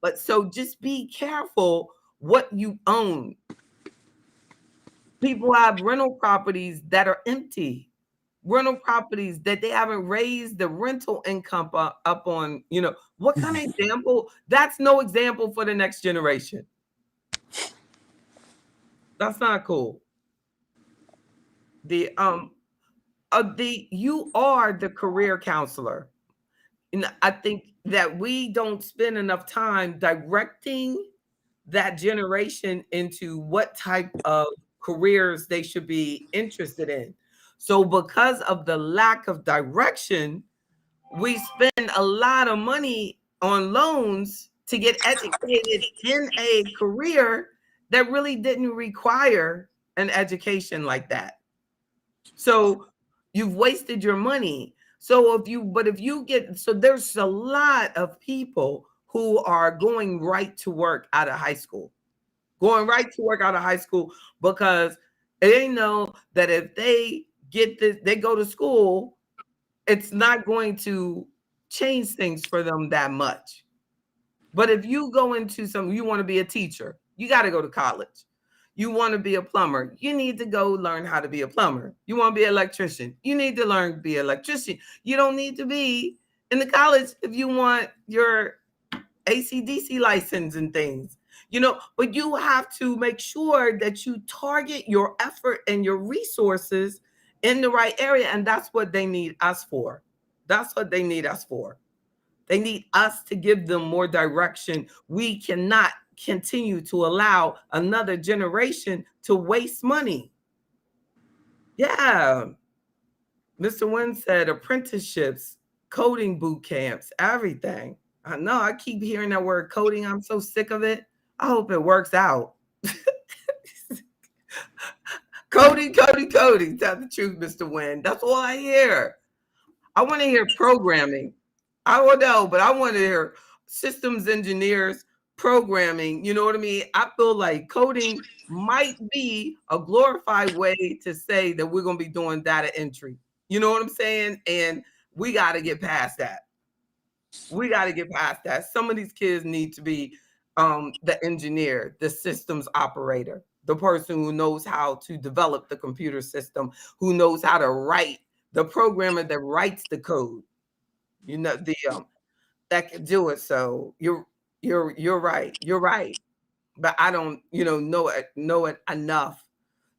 But so just be careful what you own. People have rental properties that are empty. Rental properties that they haven't raised the rental income up on, what kind of example? That's no example for the next generation. That's not cool. You are the career counselor. And I think that we don't spend enough time directing that generation into what type of careers they should be interested in. So because of the lack of direction, we spend a lot of money on loans to get educated in a career that really didn't require an education like that. So you've wasted your money. So if you get, so there's a lot of people who are going right to work out of high school, because they know that if they get this, they go to school, it's not going to change things for them that much. But if you go into you want to be a teacher, you got to go to college. You want to be a plumber, you need to go learn how to be a plumber. You want to be an electrician, you need to learn to be an electrician. You don't need to be in the college if you want your ACDC license and things, but you have to make sure that you target your effort and your resources in the right area. And that's what they need us for. They need us to give them more direction. We cannot continue to allow another generation to waste money. Yeah. Mr. Wynn said apprenticeships, coding boot camps, everything. I know I keep hearing that word coding. I'm so sick of it. I hope it works out. Coding. Tell the truth, Mr. Wynn. That's all I hear. I want to hear programming. I don't know, but I want to hear systems engineers programming. You know what I mean? I feel like coding might be a glorified way to say that we're going to be doing data entry. You know what I'm saying? And we got to get past that. Some of these kids need to be the engineer, the systems operator, the person who knows how to develop the computer system, who knows how to write, the programmer that writes the code. That can do it. So you're right. You're right. But I don't, know it enough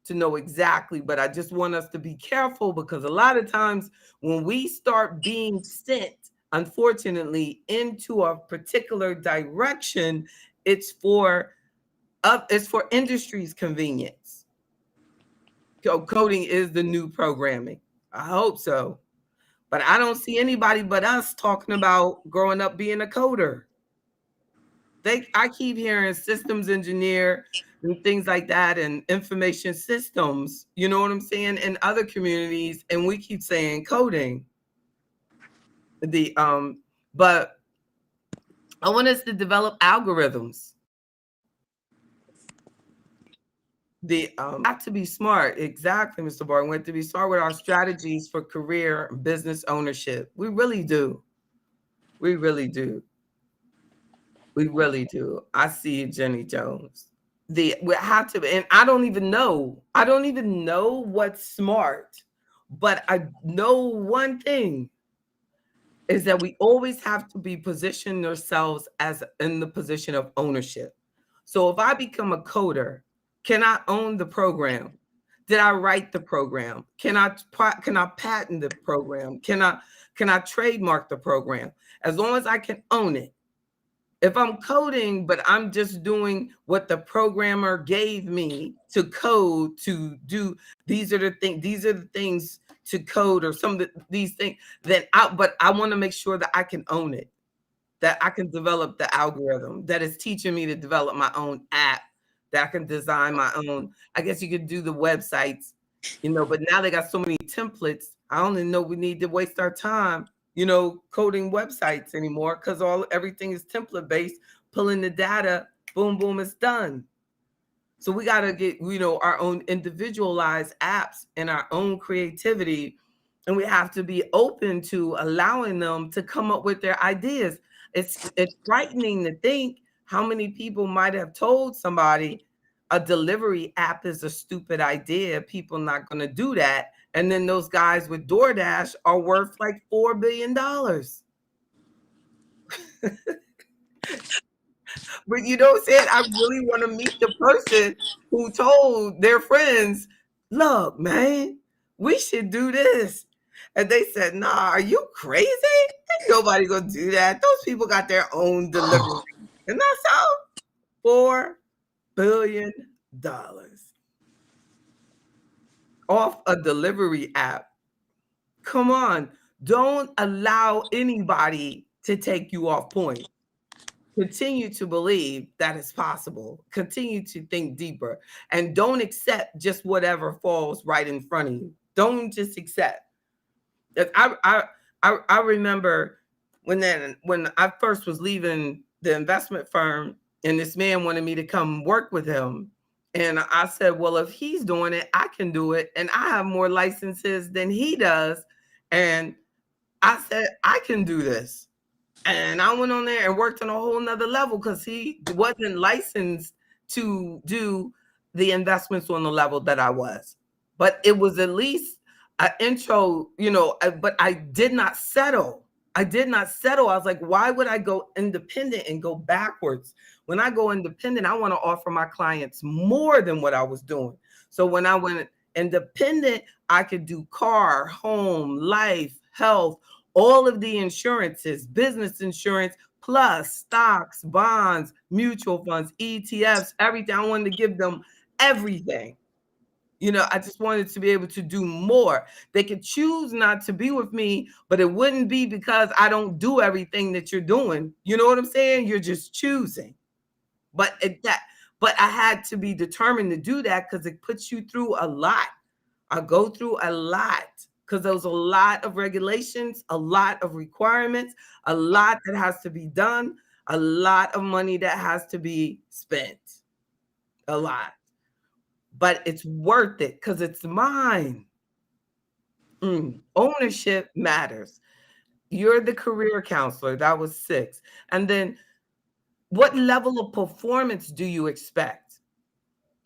to know exactly. But I just want us to be careful, because a lot of times when we start being sent, unfortunately, into a particular direction, it's for industry's convenience. Coding is the new programming. I hope so. But I don't see anybody but us talking about growing up being a coder. I keep hearing systems engineer and things like that, and information systems, you know what I'm saying, in other communities, and we keep saying coding. But I want us to develop algorithms. The have to be smart. Exactly, Mr. Barton. We have to be smart with our strategies for career and business ownership. We really do. We really do. We really do. I see you, Jenny Jones. We have to, and I don't even know. I don't even know what's smart, but I know one thing is that we always have to be positioning ourselves as in the position of ownership. So if I become a coder, can I own the program? Did I write the program? Can I patent the program? Can I trademark the program? As long as I can own it. If I'm coding, but I'm just doing what the programmer gave me to code to do, these are the things to code or some of these things, but I want to make sure that I can own it, that I can develop the algorithm that is teaching me to develop my own app, that I can design my own. I guess you could do the websites, but now they got so many templates. I don't even know we need to waste our time, coding websites anymore because everything is template based, pulling the data, boom, boom, it's done. So we got to get, our own individualized apps and our own creativity. And we have to be open to allowing them to come up with their ideas. It's frightening to think how many people might have told somebody a delivery app is a stupid idea. People not going to do that. And then those guys with DoorDash are worth like $4 billion. But you know what I'm saying? I really want to meet the person who told their friends, look, man, we should do this. And they said, nah, are you crazy? Ain't nobody gonna do that. Those people got their own delivery. And that's how $4 billion off a delivery app. Come on. Don't allow anybody to take you off point. Continue to believe that it's possible. Continue to think deeper and don't accept just whatever falls right in front of you. Don't just accept. I remember when I first was leaving the investment firm and this man wanted me to come work with him. And I said, well, if he's doing it, I can do it. And I have more licenses than he does. And I said, I can do this. And I went on there and worked on a whole nother level because he wasn't licensed to do the investments on the level that I was. But it was at least an intro, but I did not settle. I did not settle. I was like, why would I go independent and go backwards? When I go independent, I want to offer my clients more than what I was doing. So when I went independent, I could do car, home, life, health, all of the insurances, business insurance, plus stocks, bonds, mutual funds, ETFs, everything. I wanted to give them everything. I just wanted to be able to do more. They could choose not to be with me, but it wouldn't be because I don't do everything that you're doing. You know what I'm saying? You're just choosing. But I had to be determined to do that because it puts you through a lot. I go through a lot because there's a lot of regulations, a lot of requirements, a lot that has to be done, a lot of money that has to be spent, a lot. But it's worth it because it's mine. Ownership matters. You're the career counselor. That was 6. And then what level of performance do you expect?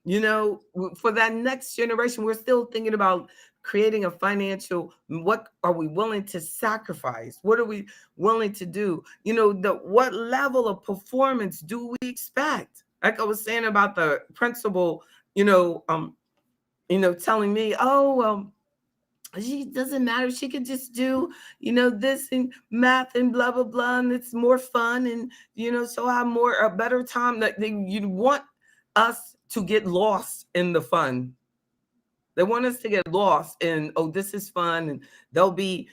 For that next generation, we're still thinking about creating a financial, what are we willing to sacrifice? What are we willing to do? What level of performance do we expect? Like I was saying about the principal, telling me, oh, she doesn't matter. She could just do, this and math and blah, blah, blah. And it's more fun. And, so I have a better time that you want us to get lost in the fun. They want us to get lost in, oh, this is fun. And they'll be,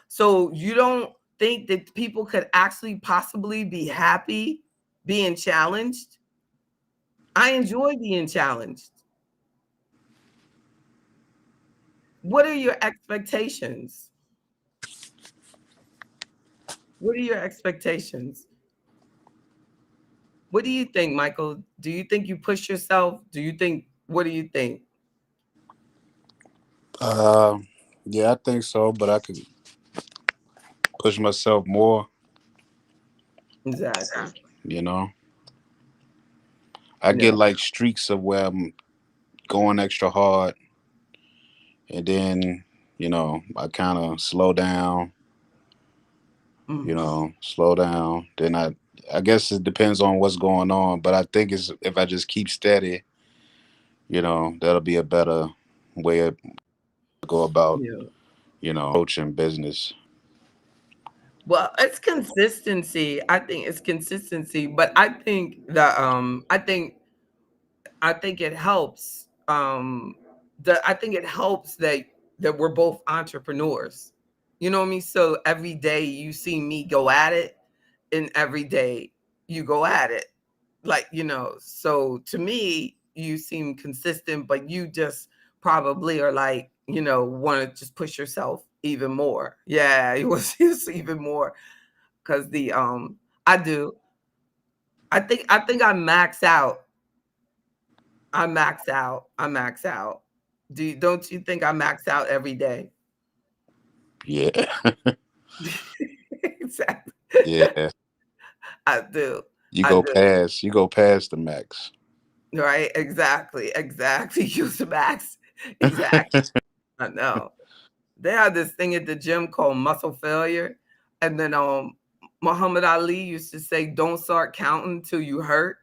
so you don't think that people could actually possibly be happy being challenged? I enjoy being challenged. What are your expectations? What are your expectations? What do you think, Michael? Do you think you push yourself? Do you think What do you think? Uh, yeah, I think so, but I could push myself more. Exactly. You know, I get Yeah. like streaks of where I'm going extra hard, and then I kind of slow down. Mm. Slow down. Then I guess it depends on what's going on, but I think it's if I just keep steady, that'll be a better way to go about, Yeah. approaching business. Well, it's consistency. I think it's consistency, but I think that I think it helps. I think it helps that we're both entrepreneurs. You know what I mean? So every day you see me go at it, and every day you go at it. Like, so to me, you seem consistent, but you just probably are like, want to just push yourself even more. Yeah, it was just even more because I do. I think I max out. I max out. I max out. Don't you think I max out every day? Yeah, Exactly. yeah. I do. You I go do. past, you go past the max. Right? Exactly. Exactly. Use the max. Exactly. I know. They had this thing at the gym called muscle failure. And then Muhammad Ali used to say, don't start counting till you hurt.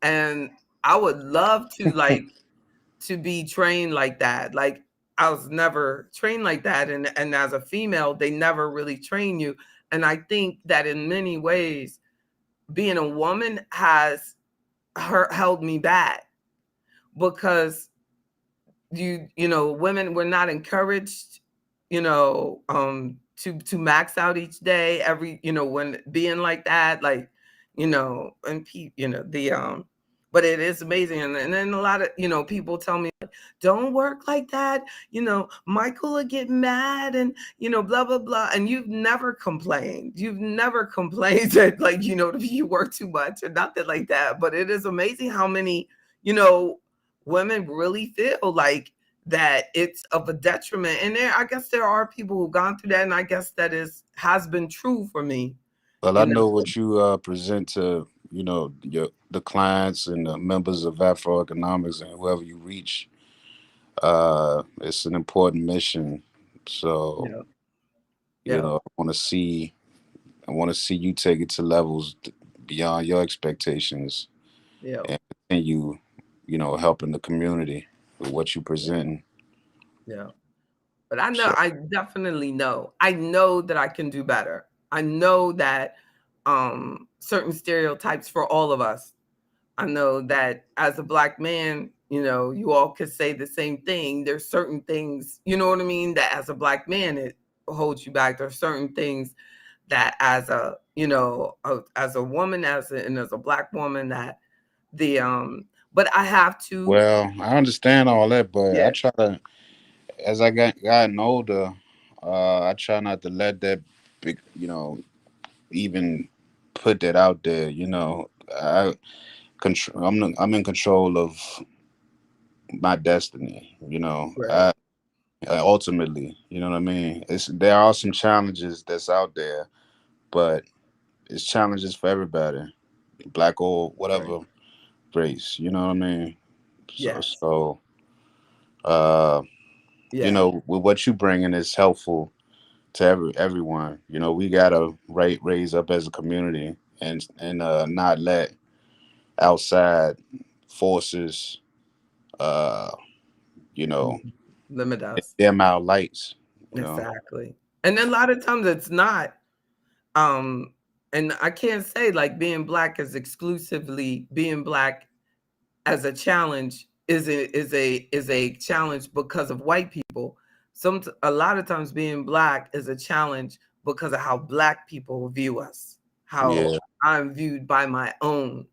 And I would love to be trained like that. Like I was never trained like that. And as a female, they never really train you. And I think that in many ways, being a woman has held me back because women were not encouraged, to max out each day, every, when being like that, like, and the but it is amazing. And then a lot of, people tell me, don't work like that, Michael will get mad, and blah blah blah. And you've never complained that, like, you work too much or nothing like that. But it is amazing how many, you know women really feel like that it's of a detriment. And I guess there are people who've gone through that, and I guess that has been true for me. Well, I You know, know what you present to the clients and the members of AfroEconomics and whoever you reach. It's an important mission. So yeah, yeah, I want to see you take it to levels beyond your expectations yeah, and continue, helping the community with what you present. yeah. But I know, So, I definitely know. I know that I can do better. I know that certain stereotypes for all of us. I know that as a black man, you all could say the same thing. There's certain things, you know what I mean, that as a black man it holds you back. There's certain things that as as a woman, and as a black woman, that the but I have to. well, I understand all that, but Yeah, I try to, as I gotten older, I try not to let that big, even put that out there. I'm in control of my destiny. right, Ultimately, you know what I mean. There are some challenges that's out there, but it's challenges for everybody, black or right. whatever race. You know what I mean. So Yes, so uh, yeah, with what you bringing is helpful to everyone. We gotta raise up as a community and not let outside forces, uh, you know, mhm, limit us. dim our lights. You know. Exactly. And then a lot of times it's not. Um, and I can't say like being black is exclusively being black as a challenge is a challenge because of white people. A lot of times being black is a challenge because of how black people view us, how Yeah, I'm viewed by my own.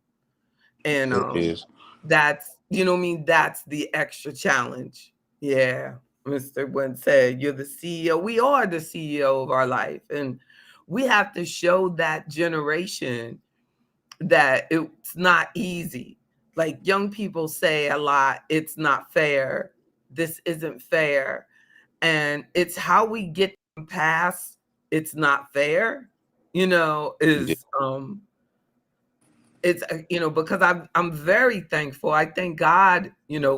And it is. that's, what I mean, that's the extra challenge. Yeah. Mr. Wynn said, you're the CEO. We are the CEO of our life. And we have to show that generation that it's not easy. like young people say a lot, it's not fair, this isn't fair, and it's how we get past it's not fair, Yeah. is it's because I'm very thankful. I thank God,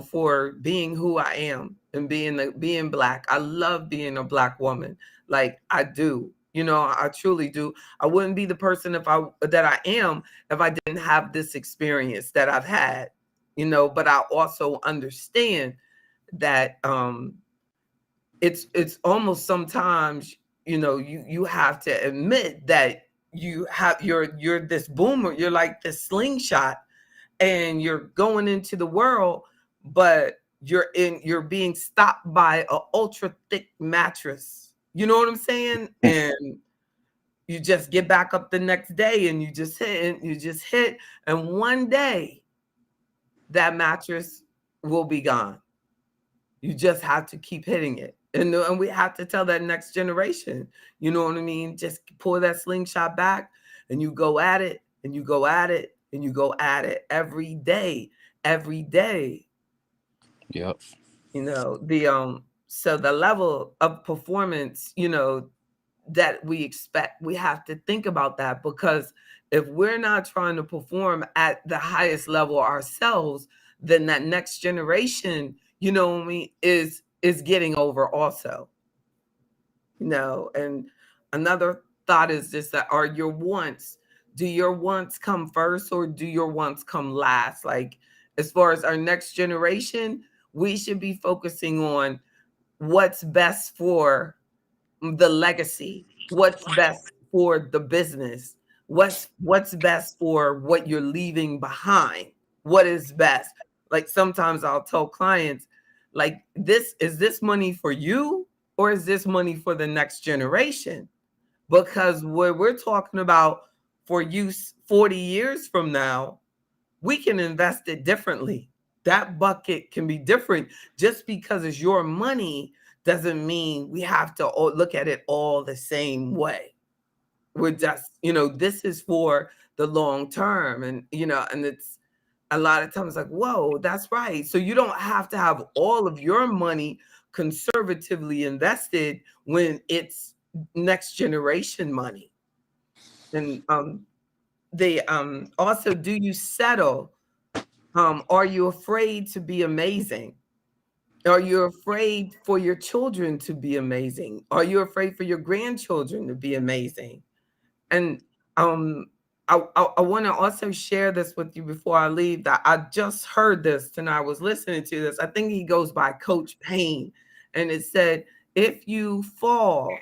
for being who I am and being Black. I love being a Black woman. Like I do. I truly do. I wouldn't be the person that I am if I didn't have this experience that I've had. But I also understand that it's almost sometimes, you have to admit that you're this boomer, you're like this slingshot, and you're going into the world, but you're being stopped by a ultra thick mattress. You know what I'm saying? And you just get back up the next day and you just hit, and one day that mattress will be gone. You just have to keep hitting it. And we have to tell that next generation, you know what I mean? Just pull that slingshot back and you go at it and you go at it and you go at it every day, every day. Yep. So the level of performance, that we expect, we have to think about that, because if we're not trying to perform at the highest level ourselves, then that next generation, what I mean, is getting over also. And another thought is just that, do your wants come first or do your wants come last? Like, as far as our next generation, we should be focusing on what's best for the legacy, what's best for the business, what's best for what you're leaving behind, what is best. Like sometimes I'll tell clients, like, this money for you or is this money for the next generation? Because what we're talking about for use 40 years from now, we can invest it differently. That bucket can be different. Just because it's your money doesn't mean we have to look at it all the same way. We're just, this is for the long term. And it's a lot of times like, whoa, that's right. So you don't have to have all of your money conservatively invested when it's next generation money. And they also, do you settle? Are you afraid to be amazing? Are you afraid for your children to be amazing? Are you afraid for your grandchildren to be amazing? And um, I want to also share this with you before I leave, that I just heard this and I was listening to this. I think he goes by Coach Payne. And it said, if you fall,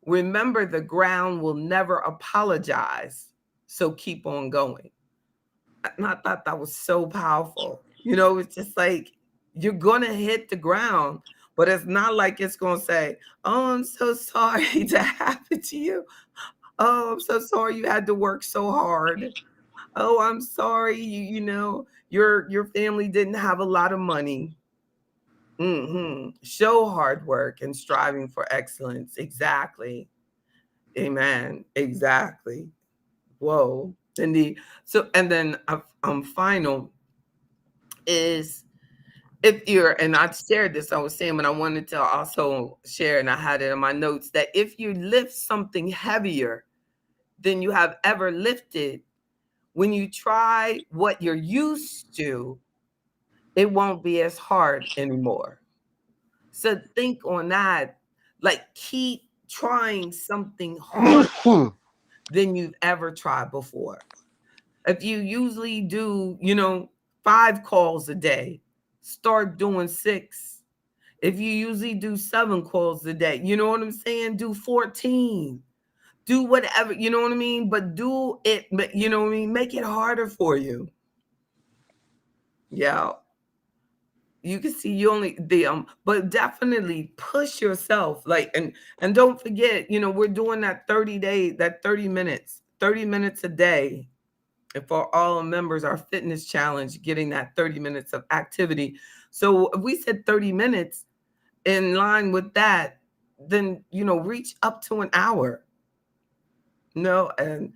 remember the ground will never apologize. So keep on going. And I thought that was so powerful. It's just like, you're gonna hit the ground, but it's not like it's gonna say, "Oh, I'm so sorry that happened to you. Oh, I'm so sorry you had to work so hard. Oh, I'm sorry your family didn't have a lot of money." Show hard work and striving for excellence. Exactly. Amen. Exactly. Whoa. Indeed. So, and then final is, if you're, and I shared this, I was saying, but I wanted to also share, and I had it in my notes, that if you lift something heavier than you have ever lifted, when you try what you're used to, it won't be as hard anymore. So think on that. Like, keep trying something harder than you've ever tried before. If you usually do, 5 calls a day, start doing 6. If you usually do 7 calls a day, you know what I'm saying? Do 14. Do whatever, you know what I mean? But do it, you know what I mean? Make it harder for you. Yeah. You can see you only but definitely push yourself. Like, and don't forget, we're doing that 30 minutes, 30 minutes a day. And for all our members, our fitness challenge, getting that 30 minutes of activity. So if we said 30 minutes, in line with that, then reach up to an hour. And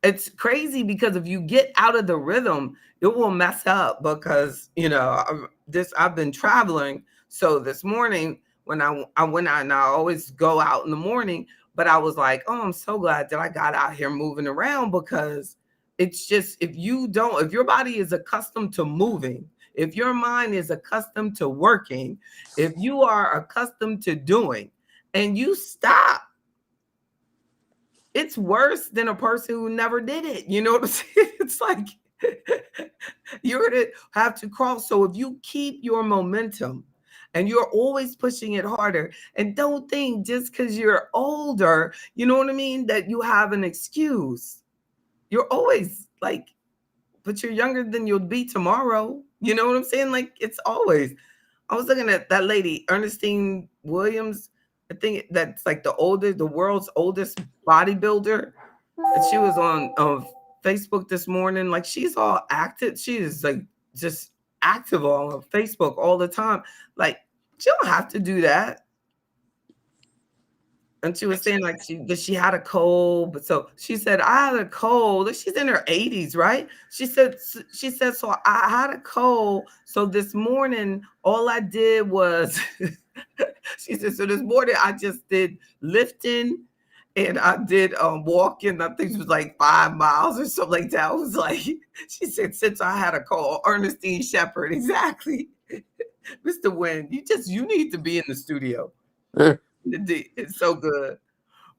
it's crazy because if you get out of the rhythm, it will mess up because, I've been traveling. So this morning when I went out, and I always go out in the morning, but I was like, oh, I'm so glad that I got out here moving around, because it's just, if your body is accustomed to moving, if your mind is accustomed to working, if you are accustomed to doing and you stop, it's worse than a person who never did it. You know what I'm saying? It's like you're going to have to crawl. So if you keep your momentum and you're always pushing it harder, and don't think just because you're older, you know what I mean, that you have an excuse. You're always like, but you're younger than you'll be tomorrow. You know what I'm saying? Like, it's always. I was looking at that lady, Ernestine Williams. I think that's like the world's oldest bodybuilder. And she was on Facebook this morning. Like, she's all active. She is like just active on Facebook all the time. Like, she don't have to do that. And she was saying like she had a cold, but so she said, I had a cold. She's in her 80s, right? She said, so I had a cold. So this morning, all I did was she said, so this morning I just did lifting and I did walking. I think it was like 5 miles or something like that. I was like, she said, since I had a cold, Ernestine Shepherd, exactly. Mr. Wynn, you need to be in the studio. It's so good.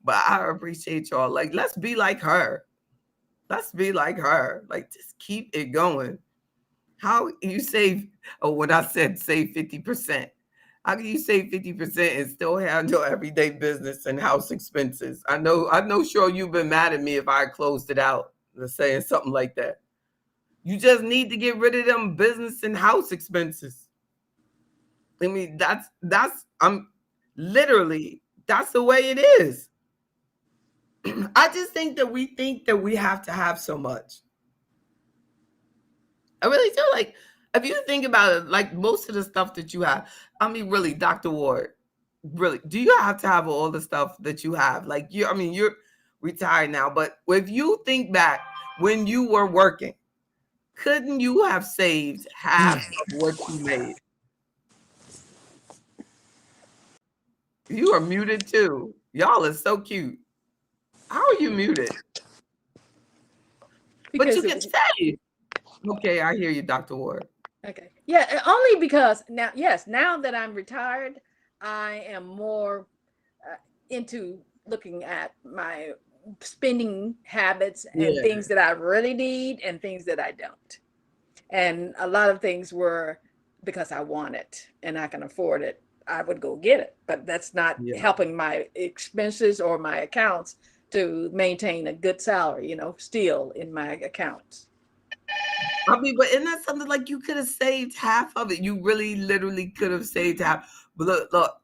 But I appreciate y'all. Like, let's be like her. Let's be like her. Like, just keep it going. How you save? Oh, when I said save 50%, how can you save 50% and still handle everyday business and house expenses? I know. Sure, you've been mad at me if I closed it out, saying something like that. You just need to get rid of them business and house expenses. I mean, I'm literally, that's the way it is. I just think that we have to have so much. I really feel like, if you think about it, like most of the stuff that you have, I mean, really, Dr. Ward, really, do you have to have all the stuff that you have? Like, you're retired now, but if you think back when you were working, couldn't you have saved half of what you made? You are muted too. Y'all are so cute. How are you muted? But you can save. Okay, I hear you, Dr. Ward. Okay. Yeah, only because now that I'm retired, I am more into looking at my spending habits and things that I really need and things that I don't. And a lot of things were because I want it and I can afford it, I would go get it. But that's not helping my expenses or my accounts to maintain a good salary, still in my accounts. I mean, but isn't that something like you could have saved half of it? You really, literally could have saved half. But look,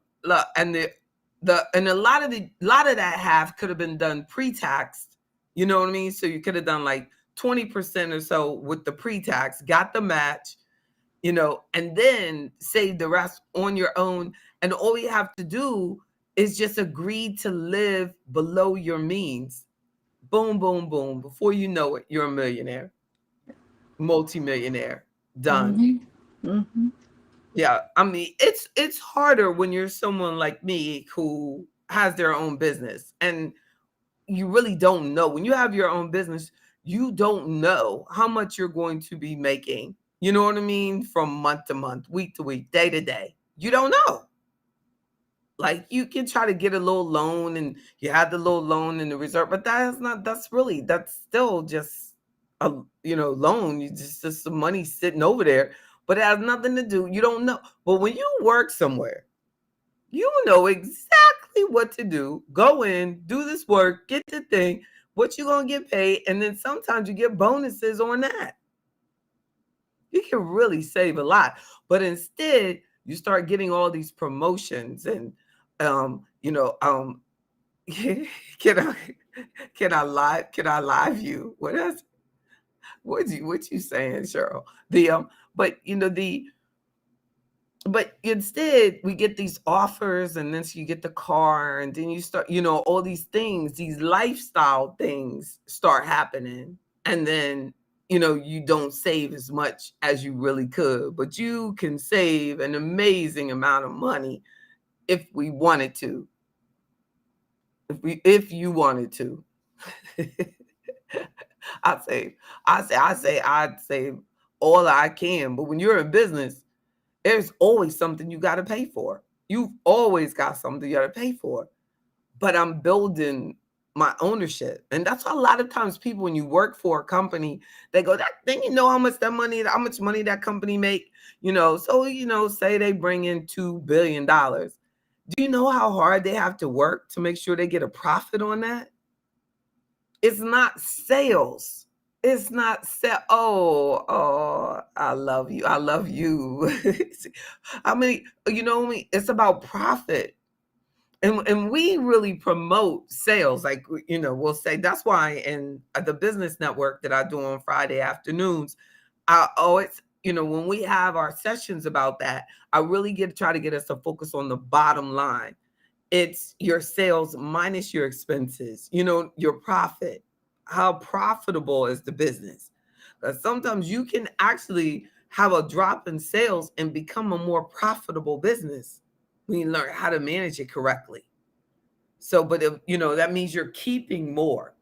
and a lot of that half could have been done pre-taxed. You know what I mean? So you could have done like 20% or so with the pre-tax, got the match, and then save the rest on your own. And all you have to do is just agree to live below your means. Boom, boom, boom. Before you know it, you're a millionaire. Multi-millionaire. Done. Mm-hmm. Yeah, I mean, it's harder when you're someone like me who has their own business, and you really don't know. When you have your own business, you don't know how much you're going to be making. You know what I mean? From month to month, week to week, day to day. You don't know. Like, you can try to get a little loan, and you have the little loan in the reserve, but that's still just a loan. You just some money sitting over there, but it has nothing to do. You don't know. But when you work somewhere, you know exactly what to do. Go in, do this work, get the thing, what you're gonna get paid, and then sometimes you get bonuses on that. You can really save a lot. But instead, you start getting all these promotions and can I live you? What you saying, Cheryl? But But instead we get these offers, and then you get the car, and then you start, all these things, these lifestyle things start happening. And then, you don't save as much as you really could, but you can save an amazing amount of money if we wanted to. If you wanted to. I'd save all I can. But when you're in business, there's always something you got to pay for. You've always got something you got to pay for. But I'm building my ownership. And that's why a lot of times people, when you work for a company, they go, that thing, how much money that company make, so, say they bring in $2 billion. Do you know how hard they have to work to make sure they get a profit on that? It's not sales. It's not oh, I love you. I love you. I mean, it's about profit. And we really promote sales. Like, we'll say, that's why in the business network that I do on Friday afternoons, I always, when we have our sessions about that, I really try to get us to focus on the bottom line. It's your sales minus your expenses, your profit. How profitable is the business? Because sometimes you can actually have a drop in sales and become a more profitable business when you learn how to manage it correctly. So, but if, that means you're keeping more.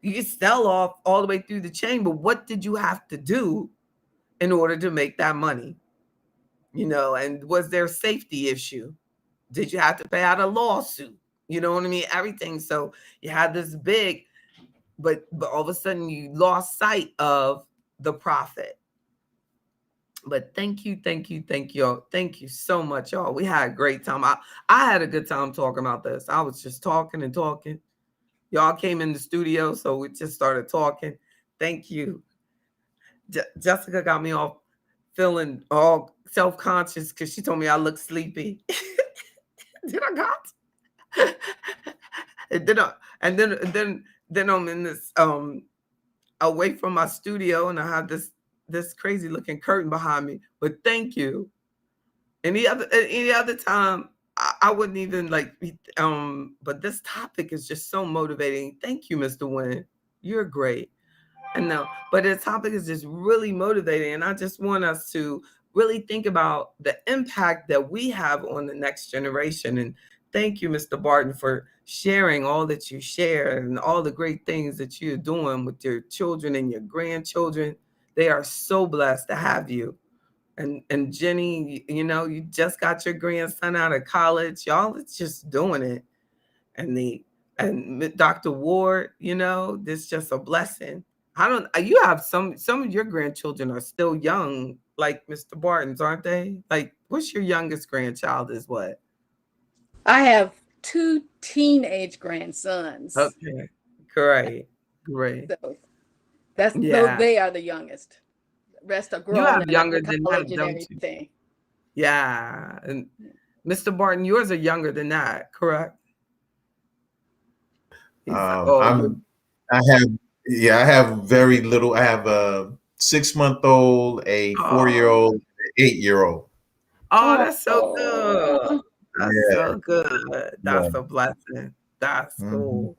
You can sell off all the way through the chain, but what did you have to do in order to make that money? And was there a safety issue? Did you have to pay out a lawsuit? You know what I mean? Everything. So you had this big, but all of a sudden you lost sight of the profit. But thank you, thank you, thank you, thank you so much, y'all. We had a great time. I had a good time talking about this. I was just talking and talking. Y'all came in the studio, so we just started talking. Thank you. Jessica got me all feeling all self-conscious because she told me I look sleepy. Did I got? And then I'm in this away from my studio, and I have this crazy looking curtain behind me. But thank you. Any other time I wouldn't even but this topic is just so motivating. Thank you, Mr. Wynn. You're great. And no, but the topic is just really motivating. And I just want us to really think about the impact that we have on the next generation. And thank you, Mr. Barton, for sharing all that you share and all the great things that you're doing with your children and your grandchildren. They are so blessed to have you. And Jenny, you just got your grandson out of college. Y'all, it's just doing it. And Dr. Ward, this just a blessing. You have some of your grandchildren are still young, like Mr. Barton's, aren't they? Like, what's your youngest grandchild is what? I have 2 teenage grandsons. Okay. Great. So Yeah. they are the youngest. The rest are You grown have and younger to than that, college and don't you? everything. Yeah. And Mr. Barton, yours are younger than that, correct? I have very little. I have a 6-month-old, a 4-year-old, an 8-year-old. Oh, that's so good. That's Yeah, so good. yeah. That's a blessing. That's Mhm. cool.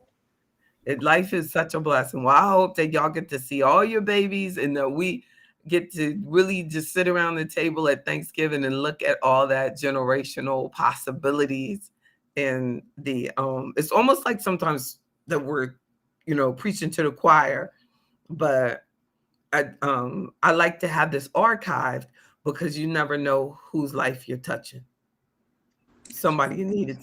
Life is such a blessing. Well, I hope that y'all get to see all your babies and that we get to really just sit around the table at Thanksgiving and look at all that generational possibilities. And it's almost like sometimes that we're, preaching to the choir, but I like to have this archived because you never know whose life you're touching. Somebody needed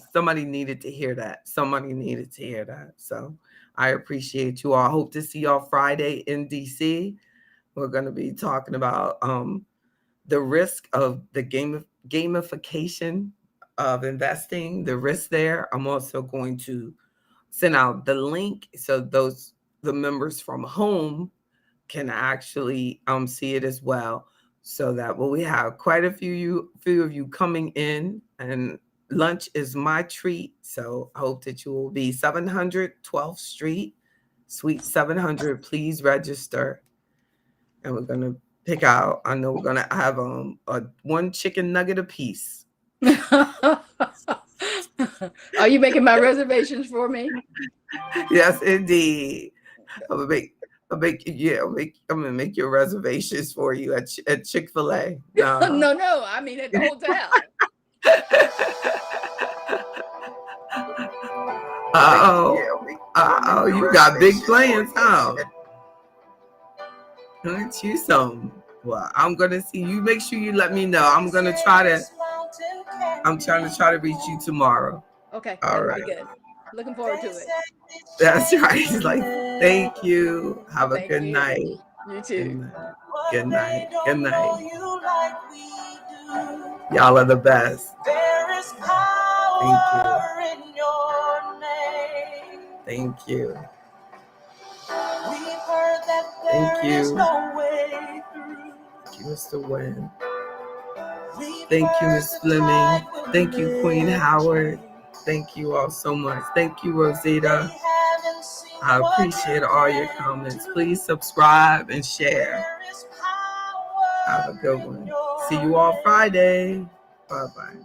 to hear that. Somebody needed to hear that. So I appreciate you all. I hope to see y'all Friday in DC. We're going to be talking about the risk of the gamification of investing, the risk there. I'm also going to send out the link so the members from home can actually see it as well. So that we have quite a few of you coming in, and lunch is my treat. So I hope that you will be 700 12th Street, Suite 700. Please register. And we're going to pick out. I know we're gonna have one chicken nugget apiece. Are you making my reservations for me? Yes, indeed. I'm gonna make your reservations for you at Chick-fil-A. No, I mean at the hotel. You got big plans, huh? Aren't you some? Well, I'm gonna see you. Make sure you let me know. I'm trying to try to reach you tomorrow. Okay, all that'll right. be good. Looking forward to it. That's right. He's like, thank you. Have a good night. You too. Good night. Good night. Y'all are the best. Thank you. Thank you. Thank you, Mr. Wynn. Thank you, Miss Fleming. Thank you, Queen Howard. Thank you all so much. Thank you, Rosita. I appreciate all your comments. Please subscribe and share. Have a good one. See you all Friday. Bye-bye.